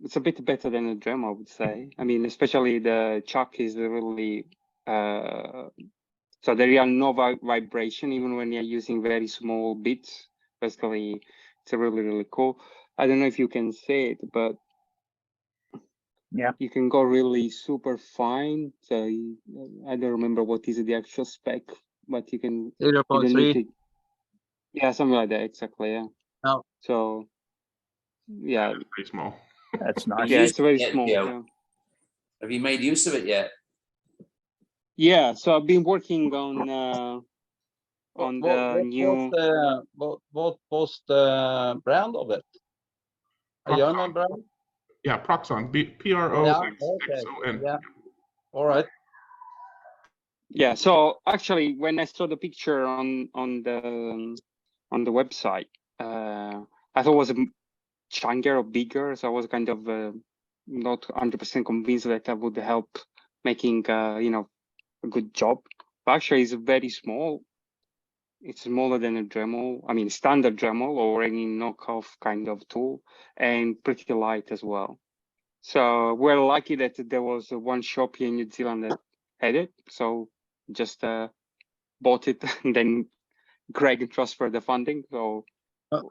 it's a bit better than a Dremel, I would say. I mean, especially the chuck is really so there are no vibration even when you're using very small bits. Basically, it's really, really cool. I don't know if you can see it, but yeah, you can go really super fine. So I don't remember what is the actual spec, but you can 0.3. Yeah, something like that. Exactly. Yeah. Oh. So yeah, it's pretty small. That's nice. Yeah, it's very small. Yeah. Have you made use of it yet? Yeah, so I've been working on the new. What was the brand of it? A German brand? Yeah, Proxon. P-R-O-X-O-N. Yeah, okay. Yeah. All right. Yeah. So actually, when I saw the picture on the website, I thought it was chunkier or bigger. So I was kind of not 100% convinced that that would help making you know, a good job. But actually, it's very small. It's smaller than a Dremel. I mean, standard Dremel or any knockoff kind of tool, and pretty light as well. So we're lucky that there was one shop here in New Zealand that had it. So just bought it and then Greg transferred the funding. So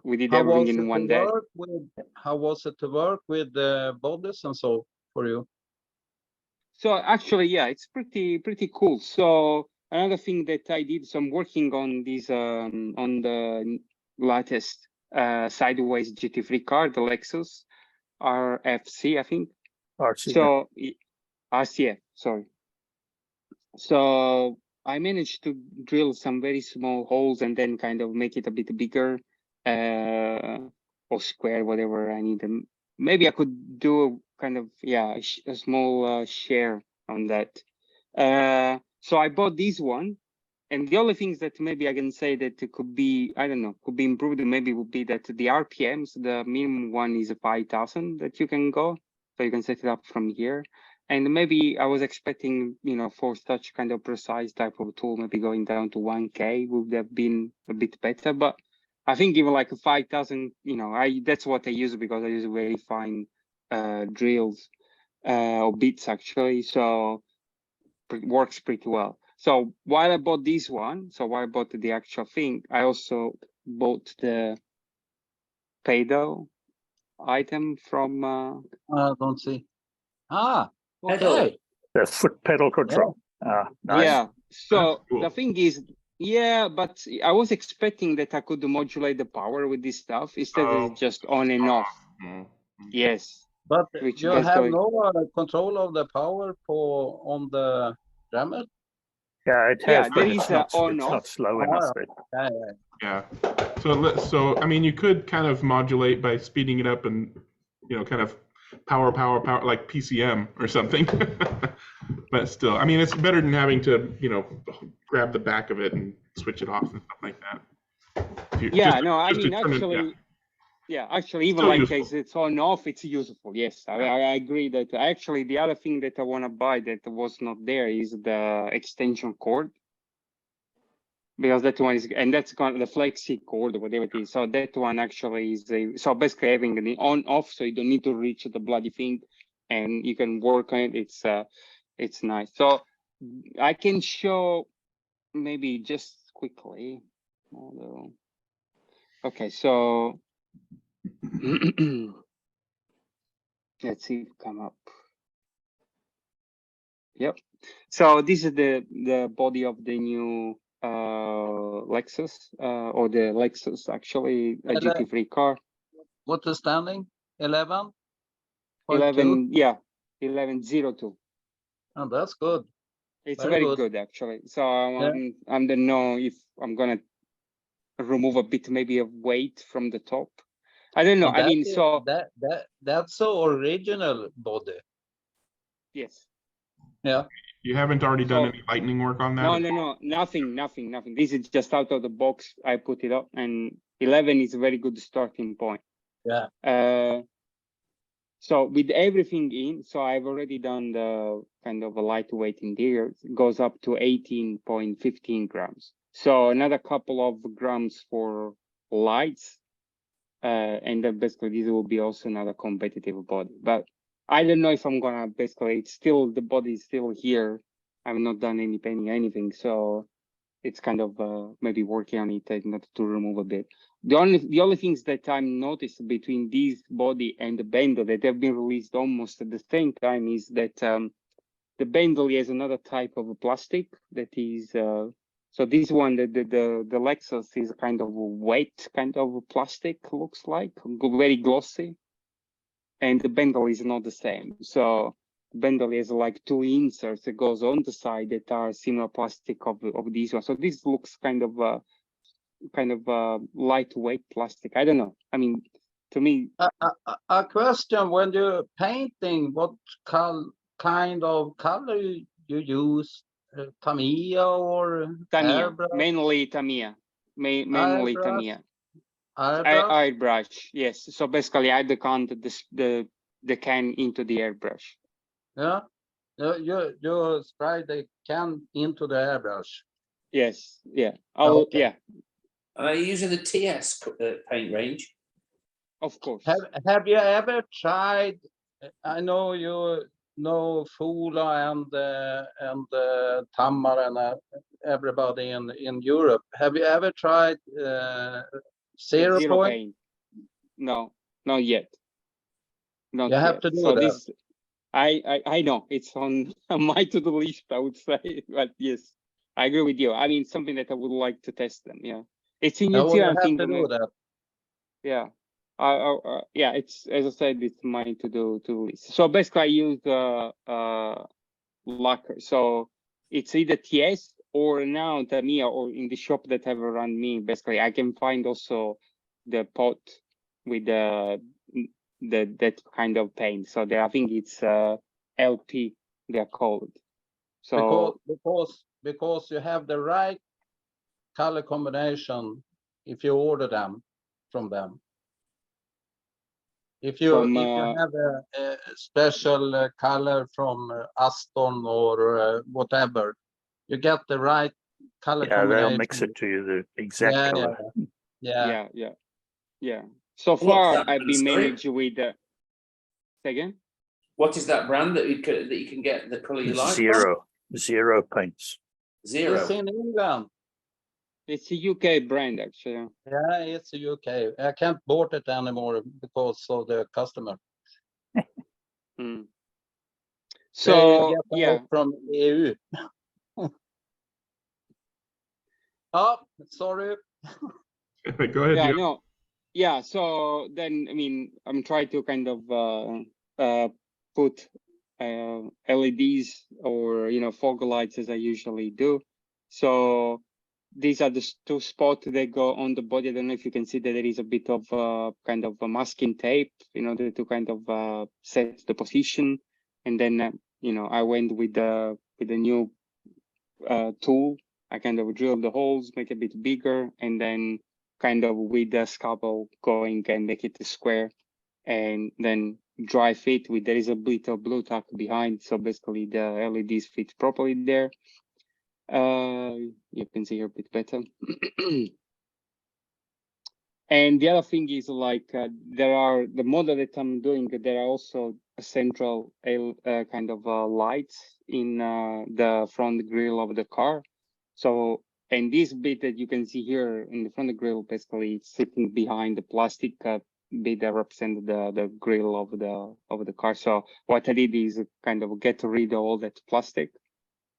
we did everything in one day. How was it to work with the bodies and so for you? So actually, yeah, it's pretty cool. So another thing that I did, so I'm working on this on the latest Sideways GT3 car, the Lexus RFC, I think. RCF. So RCF, sorry. So I managed to drill some very small holes and then kind of make it a bit bigger or square, whatever I need. Maybe I could do kind of, yeah, a small share on that. So I bought this one. And the only things that maybe I can say that it could be, I don't know, could be improved maybe would be that the RPMs, the minimum one is 5,000 that you can go. So you can set it up from here. And maybe I was expecting, you know, for such kind of precise type of tool, maybe going down to 1K would have been a bit better. But I think even like 5,000, you know, that's what I use because I use very fine drills or bits actually. So it works pretty well. So while I bought this one, so while I bought the actual thing, I also bought the pedal item from. I don't see. Ah, okay. The foot pedal control. Yeah. Nice. Yeah. So the thing is, yeah, but I was expecting that I could modulate the power with this stuff instead of just on and off. Yes. But which you have no control of the power on the Dremel? Yeah, it has, yeah, but there it's is not, on not slow enough. Yeah. So I mean, you could kind of modulate by speeding it up and, you know, kind of power like PCM or something. But still, I mean, it's better than having to, you know, grab the back of it and switch it off and stuff like that. Yeah, no, I mean, actually, yeah, actually, even like it's on off, it's useful. Yes, I agree that actually the other thing that I want to buy that was not there is the extension cord. Because that one is, and that's kind of the flexi cord or whatever it is. So that one actually is so basically having the on off, so you don't need to reach the bloody thing, and you can work on it. It's nice. So I can show maybe just quickly. Although, okay, so let's see if it come up. Yep. So this is the body of the new Lexus or the Lexus actually a GT3 car. What is standing? 11? 11, yeah, 1102. Oh, that's good. It's very good actually. So I don't know if I'm gonna remove a bit maybe of weight from the top. I don't know. I mean, so that's so original body. Yes. Yeah. You haven't already done any lightning work on that? No, nothing. This is just out of the box. I put it up, and 11 is a very good starting point. Yeah. So with everything in, so I've already done the kind of a lightweight interior. It goes up to 18.15 grams. So another couple of grams for lights, and then basically this will be also another competitive body. But I don't know if I'm gonna basically, it's still, the body is still here. I've not done any painting, anything. So it's kind of maybe working on it in order to remove a bit. The only things that I'm noticed between this body and the Bentley that have been released almost at the same time is that the Bentley has another type of plastic that is, so this one, the Lexus is kind of a wet kind of plastic, looks like, very glossy. And the Bentley is not the same. So Bentley has like 2 inserts that goes on the side that are similar plastic of these ones. So this looks kind of lightweight plastic. I don't know. I mean, to me, a question: when you're painting, what kind of color you use? Tamiya or Tamiya, airbrush? mainly Tamiya, mainly Airbrush? Tamiya. Airbrush? Airbrush, yes. So basically, I decant the can into the airbrush. Yeah, you spray the can into the airbrush. Yes, yeah. Okay. Yeah. Are you using the TS paint range? Of course. Have you ever tried? I know you know Fula and Tamar and everybody in Europe. Have you ever tried zero point? Paint? No, not yet. Not you have yet. to do so that. This, I know it's on my to-do list, I would say, but yes, I agree with you. I mean, something that I would like to test them. Yeah, it's in New Zealand. You have to do that. Yeah. Yeah, it's, as I said, it's mine to do list. So basically I use lacquer. So it's either TS or now Tamiya, or in the shop that have around me. Basically I can find also the pot with that kind of paint. So I think it's LP they're called. So because you have the right color combination if you order them from them. If you have a special color from Aston or whatever, you get the right color combination. They'll mix it to you the exact color. Yeah. So far, I've been managed with. Say again. What is that brand that you can get the color you like? Zero paints. Zero. It's in England. It's a UK brand, actually. Yeah, it's a UK. I can't bought it anymore because of the customer. So yeah, from EU. Oh, sorry. Go ahead. Yeah, no. Yeah, so then, I mean, I'm trying to kind of put LEDs or, fog lights as I usually do. So these are the 2 spots that go on the body. I don't know if you can see that there is a bit of kind of a masking tape in order to kind of set the position. And then, I went with the new tool. I kind of drill the holes, make it a bit bigger, and then kind of with the scalpel going and make it a square, and then dry fit with, there is a bit of blue tack behind. So basically the LEDs fit properly there. You can see here a bit better. And the other thing is like, there are the model that I'm doing, there are also a central kind of lights in the front grille of the car. So, and this bit that you can see here in the front grille, basically it's sitting behind the plastic bit that represents the grille of the car. So what I did is kind of get rid of all that plastic.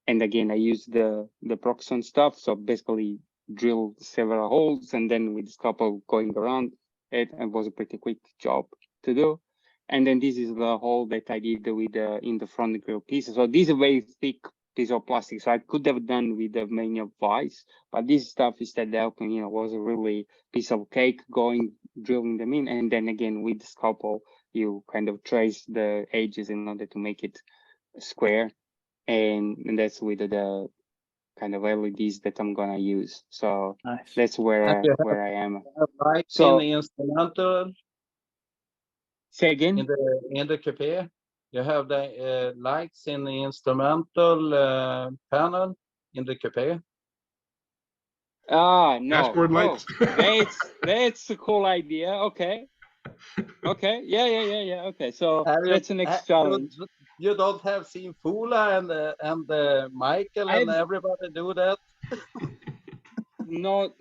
And again, I use the Proxon stuff. So basically drill several holes, and then with the scalpel going around, it was a pretty quick job to do. And then this is the hole that I did with in the front grille piece. So this is a very thick piece of plastic. So I could have done with the many of vice, but this stuff instead helping, was a really piece of cake drilling them in. And then again, with the scalpel, you kind of trace the edges in order to make it square. And that's with the kind of LEDs that I'm gonna use. So nice. That's where I am. So in the instrumental. Say again. In the coupe, you have the lights in the instrumental panel in the coupe. No. Dashboard lights. That's a cool idea. Okay. Yeah. Okay. So that's the next challenge. You don't have seen Fula and Michael and everybody do that? Not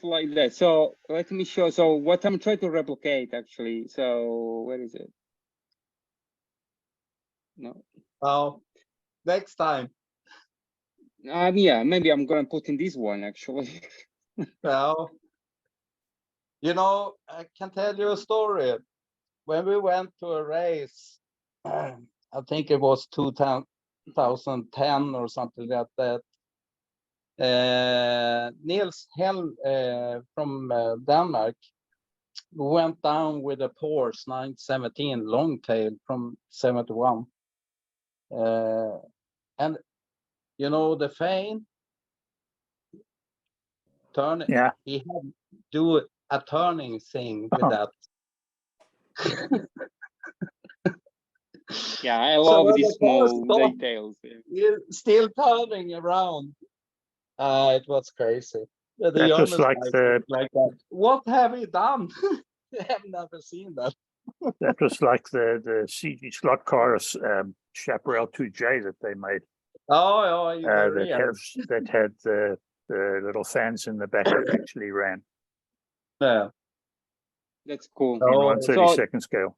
like that. So let me show. So what I'm trying to replicate actually. So where is it? No. Oh, next time. Yeah, maybe I'm gonna put in this one actually. Well, I can tell you a story. When we went to a race, I think it was 2010 or something like that. Niels Hell from Denmark went down with a Porsche 917 long tail from 71. And you know the Fane turn, Yeah. he had to do a turning thing with that. Yeah, I love these small details. Still turning around. It was crazy. The That was like the like that. What have you done? I have never seen that. that was like the CG slot cars Chaparral 2J that they made. Oh, that had the little fans in the back that actually ran. Yeah, that's cool. In 1/32 scale.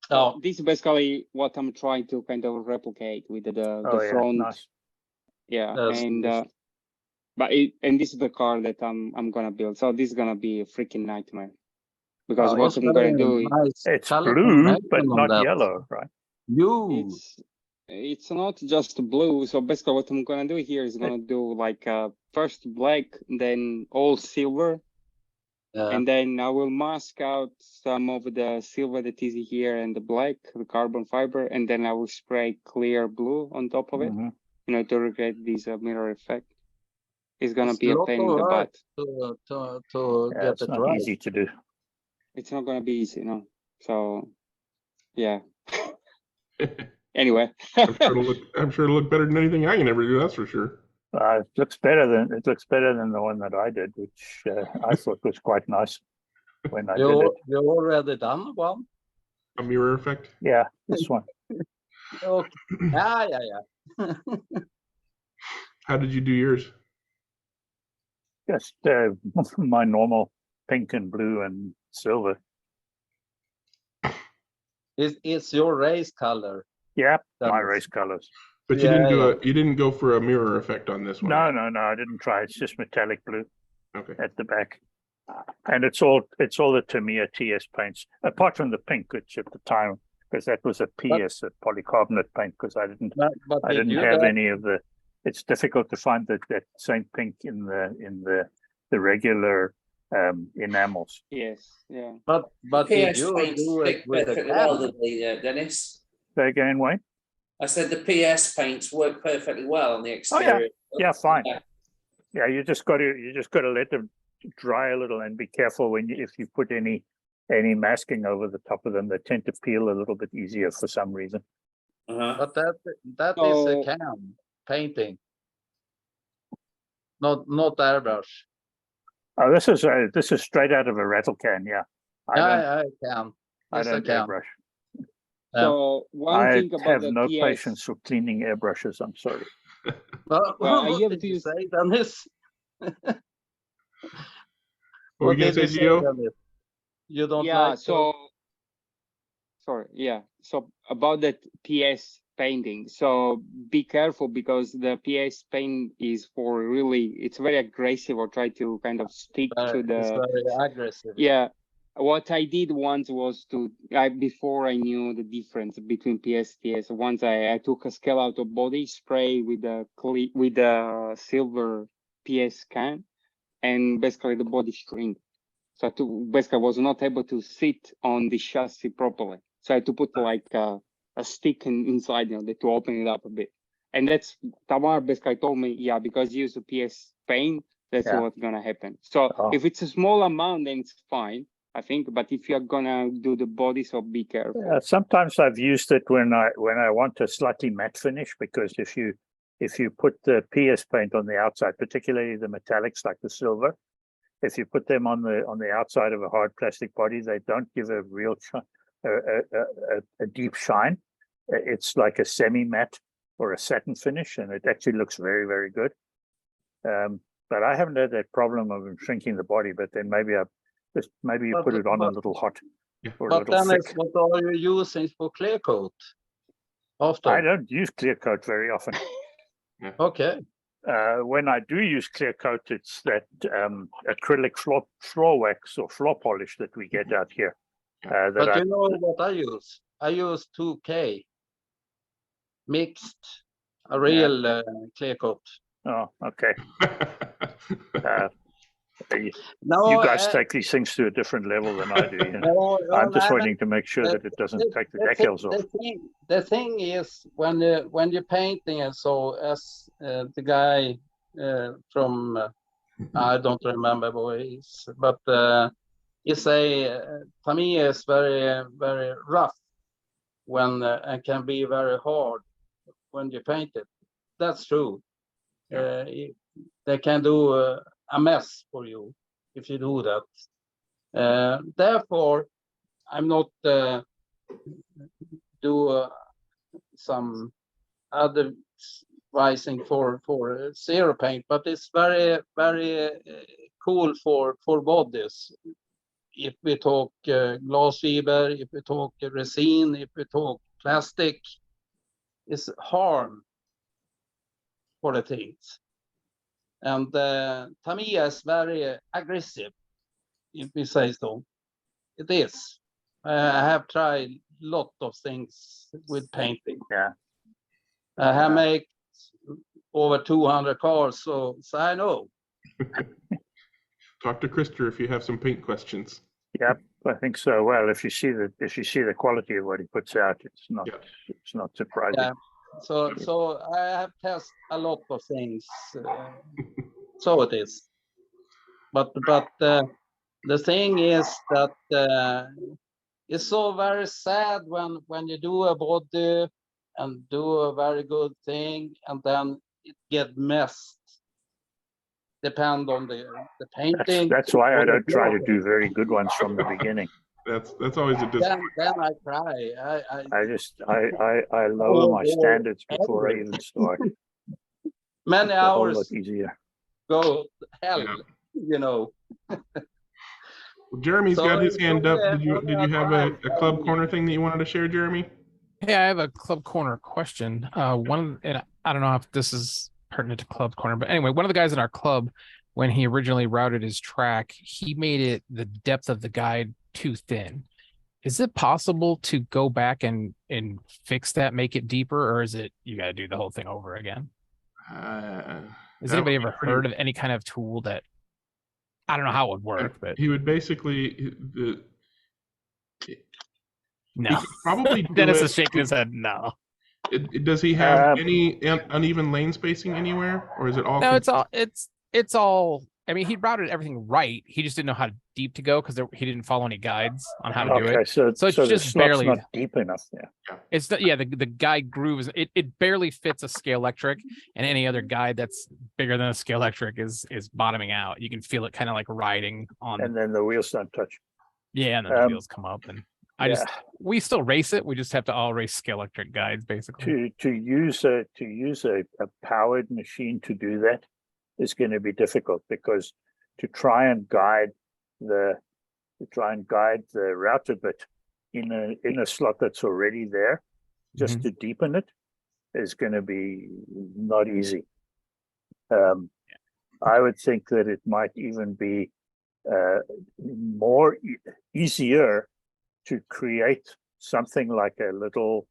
So this is basically what I'm trying to kind of replicate with the front. Nice. Yeah, that's and nice. but this is the car that I'm gonna build. So this is gonna be a freaking nightmare because what I'm gonna do it's blue but not yellow, right? It's not just blue. So basically what I'm gonna do here is gonna do like first black, then all silver. And then I will mask out some of the silver that is here and the black, the carbon fiber, and then I will spray clear blue on top of it, you know, to recreate this mirror effect. It's gonna be a pain in the butt. To get it's it not right. easy to do. It's not gonna be easy, no. So, yeah. Anyway, I'm sure it'll look better than anything I can ever do. That's for sure. It looks better than the one that I did, which I thought was quite nice when I did it. You already done one? A mirror effect? Yeah, this one. Okay. Yeah. How did you do yours? Just my normal pink and blue and silver. It's your race color. Yeah, my race colors. But you didn't go for a mirror effect on this one. No, I didn't try. It's just metallic blue. Okay. At the back, and it's all the Tamiya TS paints, apart from the pink, which at the time, because that was a PS, a polycarbonate paint, because I didn't have any of the. It's difficult to find that same pink in the regular enamels. Yes, yeah. But did you do it with the well, Dennis? Say again, Wayne. I said the PS paints work perfectly well on the exterior. Oh yeah, fine. Yeah, you just got to let them dry a little and be careful if you put any masking over the top of them. They tend to peel a little bit easier for some reason. But that is a can painting, not airbrush. Oh, this is straight out of a rattle can. Yeah, I can. I don't airbrush. So one thing about I have the no PS, patience for cleaning airbrushes. I'm sorry. Well, you have to use... say, Dennis? What were you gonna say, Gio? You don't like sorry, yeah. So about that PS painting, so be careful because the PS paint is for it's very aggressive or try to kind of stick to the. It's very aggressive. Yeah. What I did once was before I knew the difference between PS TS. Once I took a ScaleAuto body spray with the silver PS can, and basically the body shrink. So basically was not able to sit on the chassis properly. So I had to put like a stick inside, to open it up a bit. And that's Tamar basically told me, yeah, because you use the PS paint, that's what's gonna happen. So if it's a small amount, then it's fine, I think. But if you're gonna do the body, so be careful. Yeah, sometimes I've used it when I want a slightly matte finish, because if you put the PS paint on the outside, particularly the metallics like the silver, if you put them on the outside of a hard plastic body, they don't give a real a deep shine. It's like a semi-matte or a satin finish, and it actually looks very, very good. But I haven't had that problem of shrinking the body. But then maybe you put it on a little hot or a little thick. What are you using for clear coat? Often I don't use clear coat very often. Okay. When I do use clear coat, it's that acrylic floor wax or floor polish that we get out here. But you know what I use? I use 2K. mixed, a real clear coat. Oh, okay. No, you guys take these things to a different level than I do. You know? I'm just waiting to make sure that it doesn't take the decals off. The thing is, when you're painting and so, as the guy from I don't remember who he is, but he say Tamiya is very very rough when and can be very hard when you paint it. That's true. They can do a mess for you if you do that. Therefore, I'm not do some other advising for zero paint, but it's very very cool for bodies. If we talk glass fiber, if we talk resin, if we talk plastic, it's harm for the things. And Tamiya is very aggressive, if we say so. It is. I have tried a lot of things with painting. Yeah. I have made over 200 cars, so I know. Talk to Krister if you have some paint questions. Yep, I think so. Well, if you see the quality of what he puts out, it's not surprising. Yeah. So I have tested a lot of things. So it is. But the thing is that it's so very sad when you do a body and do a very good thing and then it get messed. Depend on the painting. That's why I don't try to do very good ones from the beginning. That's always a disappointment. Then I cry. I lower my standards before I even start. Many it's hours a whole lot easier. Go hell, you know. Well, Jeremy's got his hand up. Did you have a club corner thing that you wanted to share, Jeremy? Hey, I have a club corner question. And I don't know if this is pertinent to club corner, but anyway, one of the guys in our club, when he originally routed his track, he made it the depth of the guide too thin. Is it possible to go back and fix that, make it deeper, or is it you got to do the whole thing over again? Has anybody ever heard of any kind of tool that, I don't know how it would work, but he would basically no. Probably Dennis is shaking his head. No. Does he have any uneven lane spacing anywhere, or is it all? No, it's all. I mean, he routed everything right. He just didn't know how deep to go because he didn't follow any guides on how to do it. So it's just barely not deep enough. Yeah. It's the guide grooves. It barely fits a Scalectric, and any other guide that's bigger than a Scalectric is bottoming out. You can feel it kind of like riding on. And then the wheels don't touch. Yeah, and then the wheels come up, and we still race it. We just have to all race Scalectric guides basically. To use a powered machine to do that is going to be difficult, because to try and guide the router bit in a slot that's already there, just to deepen it, is going to be not easy. I would think that it might even be easier to create something like a little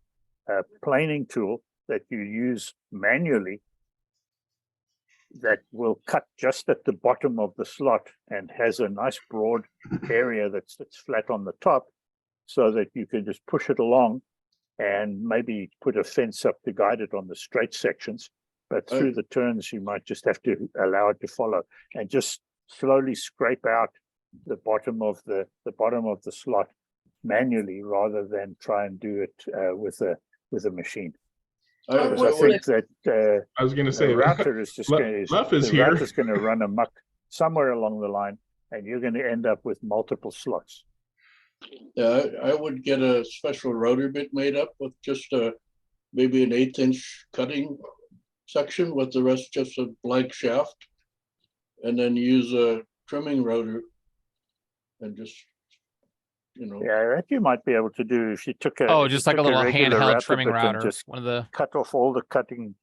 planing tool that you use manually that will cut just at the bottom of the slot and has a nice broad area that's flat on the top, so that you can just push it along and maybe put a fence up to guide it on the straight sections. But through the turns, you might just have to allow it to follow and just slowly scrape out the bottom of the slot manually, rather than try and do it with a machine. Because I think that I was going to say the router is just router's going to run amok somewhere along the line, and you're going to end up with multiple slots. Yeah, I would get a special rotor bit made up with just maybe an 1/8-inch cutting section, with the rest just a blank shaft, and then use a trimming rotor and just, Yeah, that you might be able to do if you took a just like a little handheld trimming router. Just cut off all the cutting.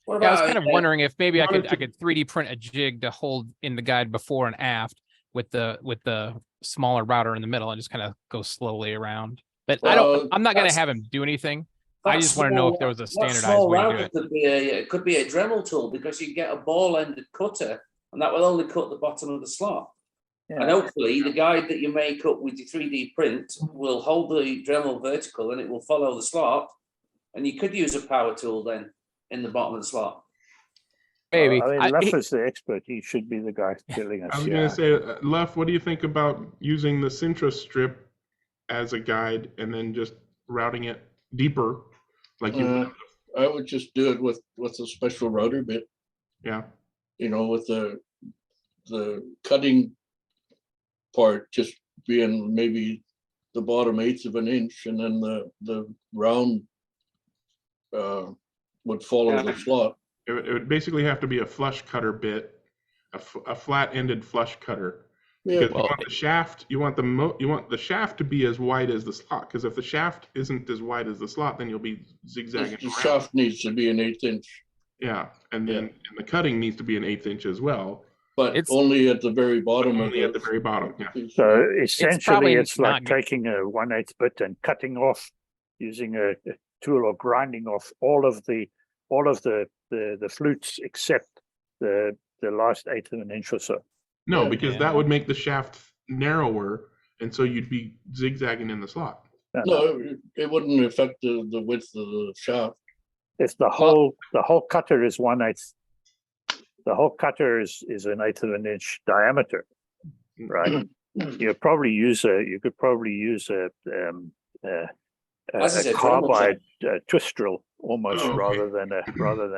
I was kind of wondering if maybe I could 3D print a jig to hold in the guide before and aft with the smaller router in the middle and just kind of go slowly around. But I'm not going to have him do anything. I just want to know if there was a that standardized small way to do router it. it could be a Dremel tool, because you can get a ball-ended cutter, and that will only cut the bottom of the slot. Yeah. And hopefully the guide that you make up with your 3D print will hold the Dremel vertical, and it will follow the slot. And you could use a power tool then in the bottom of the slot. Maybe. I mean, Leff is the expert. He should be the guy telling us. I was going to say, Leff, what do you think about using the Sintra strip as a guide and then just routing it deeper, like you would? I would just do it with a special rotor bit. Yeah. You know, with the cutting part just being maybe the bottom 1/8 of an inch, and then the round would follow the slot. It would basically have to be a flush cutter bit, a flat-ended flush cutter. Yeah, because you want the shaft, you want the shaft to be as wide as the slot. Because if the shaft isn't as wide as the slot, then you'll be zigzagging. The shaft needs to be an 1/8 inch. Yeah, and then and the cutting needs to be an 1/8 inch as well. But it's only at the very bottom. Only at the very bottom. Yeah. So essentially, it's like not taking a 1/8 bit and cutting off, using a tool, or grinding off all of the flutes except the last 1/8 of an inch or so. No, because that would make the shaft narrower, and so you'd be zigzagging in the slot. No, it wouldn't affect the width of the shaft. If the whole cutter is 1/8, the whole cutter is an 1/8 of an inch diameter, right? You could probably use a carbide twist drill almost, rather than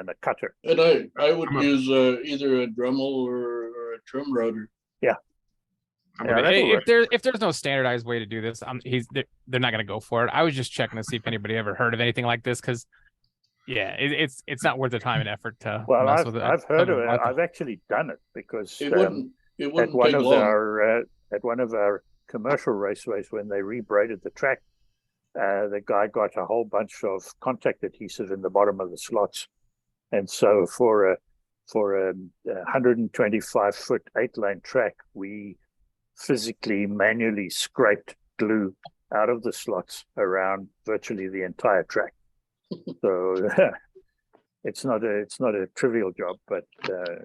a cutter. And I would use either a Dremel or a trim rotor. Yeah. If there's no standardized way to do this, they're not going to go for it. I was just checking to see if anybody ever heard of anything like this, because it's not worth the time and effort to mess with it. I've heard of it. I've actually done it, because it wouldn't at one of our commercial raceways, when they rebraided the track, the guy got a whole bunch of contact adhesive in the bottom of the slots, and so for a 125-foot 8-lane track, we physically manually scraped glue out of the slots around virtually the entire track. So it's not a trivial job, but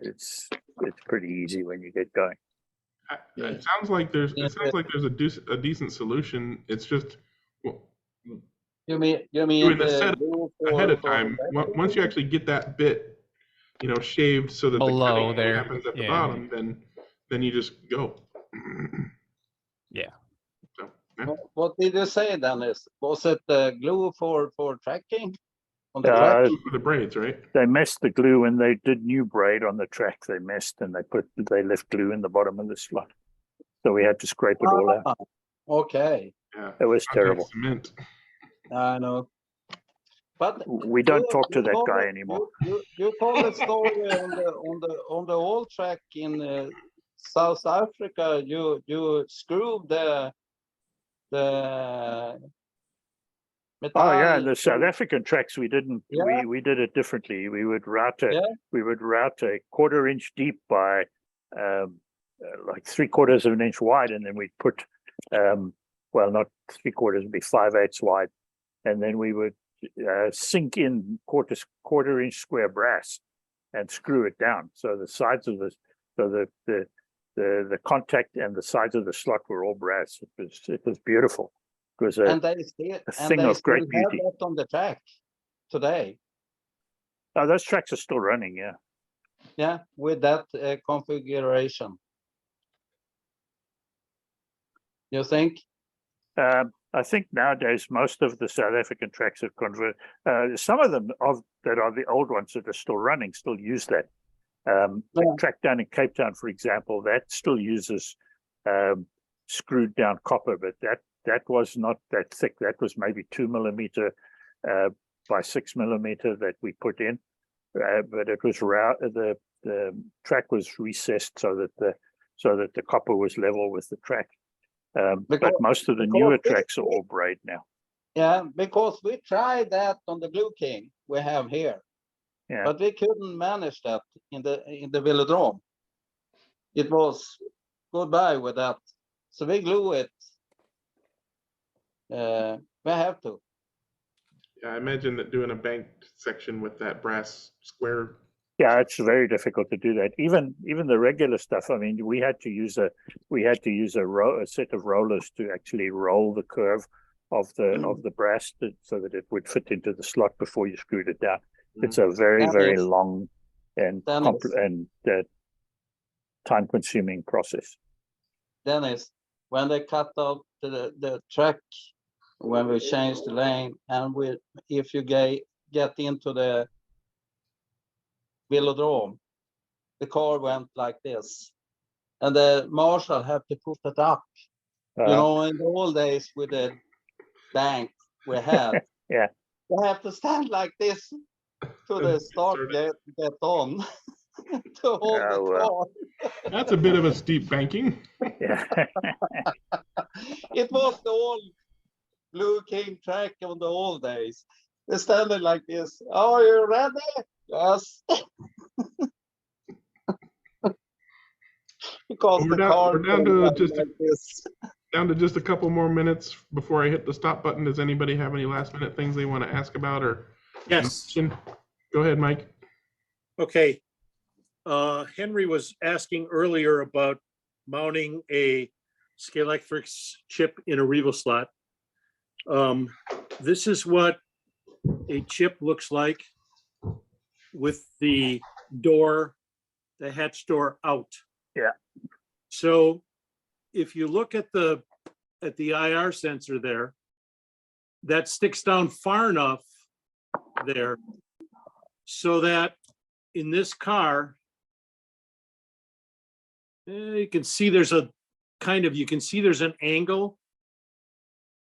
it's pretty easy when you get going. It sounds like there's a decent solution. It's just you mean doing the setup ahead of time. Once you actually get that bit, shaved so that below the cutting there happens at the bottom, then you just go. Yeah. So, What did you say, Dennis? Was it glue for tracking on the track? For the braids, right? They messed the glue when they did new braid on the track. They messed, and they left glue in the bottom of the slot, so we had to scrape it all out. Okay. Yeah. It was terrible. Cement. I know. But we don't talk to that guy anymore. You told a story on the old track in South Africa. You screwed the metal. Oh yeah, the South African tracks we didn't. Yeah. We did it differently. We would route a 1/4 inch deep by like 3/4 of an inch wide, and then we'd put not 3/4, it'd be 5/8 wide, and then we would sink in 1/4 inch square brass and screw it down. So the sides of the contact and the sides of the slot were all brass. It was beautiful. It was a thing of great beauty. That on the track today. Oh, those tracks are still running. Yeah. Yeah, with that configuration. You think? I think nowadays most of the South African tracks have converted. Some of them that are the old ones that are still running still use that. The track down in Cape Town, for example, that still uses screwed down copper, but that was not that thick. That was maybe 2 millimeter by 6 millimeter that we put in, but it was the track was recessed so that the copper was level with the track. But most of the newer tracks are all braid now. Yeah, because we tried that on the Blue King we have here, but we couldn't manage that in the velodrome. It was goodbye with that, so we glue it. We have to. Yeah, I imagine that doing a banked section with that brass square. Yeah, it's very difficult to do that. Even the regular stuff. I mean, we had to use a set of rollers to actually roll the curve of the brass so that it would fit into the slot before you screwed it down. It's a very long and time-consuming process. Dennis, when they cut out the track, when we change the lane, and if you get into the velodrome, the car went like this, and the marshal had to put it up. You know, in the old days with the bank we had, yeah, you have to stand like this to the start get on to hold the car. That's a bit of a steep banking. Yeah. It was the old Blue King track on the old days. They standing like this. Oh, are you ready? Yes. Because we're down to just a couple more minutes before I hit the stop button. Does anybody have any last minute things they want to ask about or? Yes. Go ahead, Mike. Okay. Henry was asking earlier about mounting a Scalectric chip in a RevoSlot. This is what a chip looks like with the hatch door out. Yeah. So if you look at the IR sensor there, that sticks down far enough there so that in this car, you can see there's an angle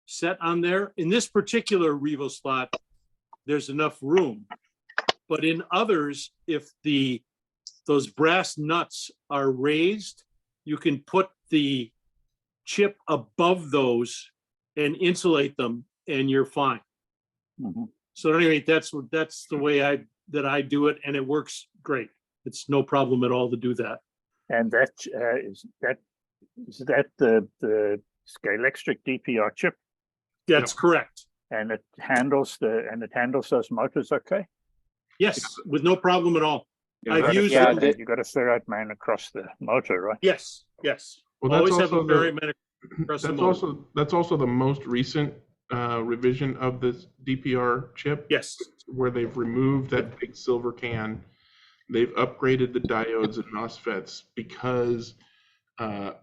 set on there. In this particular RevoSlot, there's enough room. But in others, if those brass nuts are raised, you can put the chip above those and insulate them, and you're fine. Mm-hmm. So anyway, that's the way I do it, and it works great. It's no problem at all to do that. And is that the Scalextric DPR chip? That's correct. And it handles those motors okay? Yes, with no problem at all. You got a ferrite main across the motor, right? Yes. Well, always have a ferrite main across the motor. That's also the most recent revision of this DPR chip. Yes. Where they've removed that big silver can. They've upgraded the diodes and MOSFETs because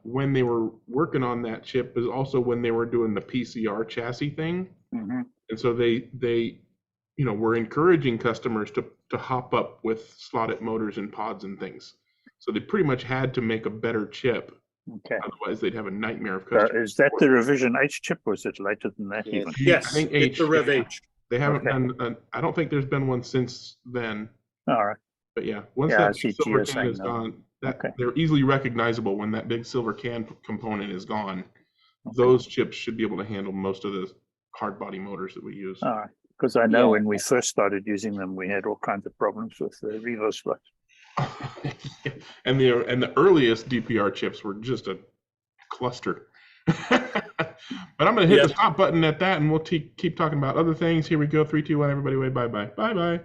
when they were working on that chip is also when they were doing the PCR chassis thing. Mm-hmm. And so they were encouraging customers to hop up with slotted motors and pods and things. So they pretty much had to make a better chip. Okay. Otherwise they'd have a nightmare of customers. Is that the revision H chip, or is it later than that even? Yes, I think it's the Rev H. They haven't done, I don't think there's been one since then. All right. But yeah, once that silver can is gone, they're easily recognizable when that big silver can component is gone. Okay. Those chips should be able to handle most of the hard body motors that we use. All right. Because I know when we first started using them, we had all kinds of problems with the RevoSlot. and the earliest DPR chips were just a cluster. But I'm going to hit the stop button at that, and we'll keep talking about other things. Here we go. 3, 2, 1. Everybody wave bye-bye. Bye-bye.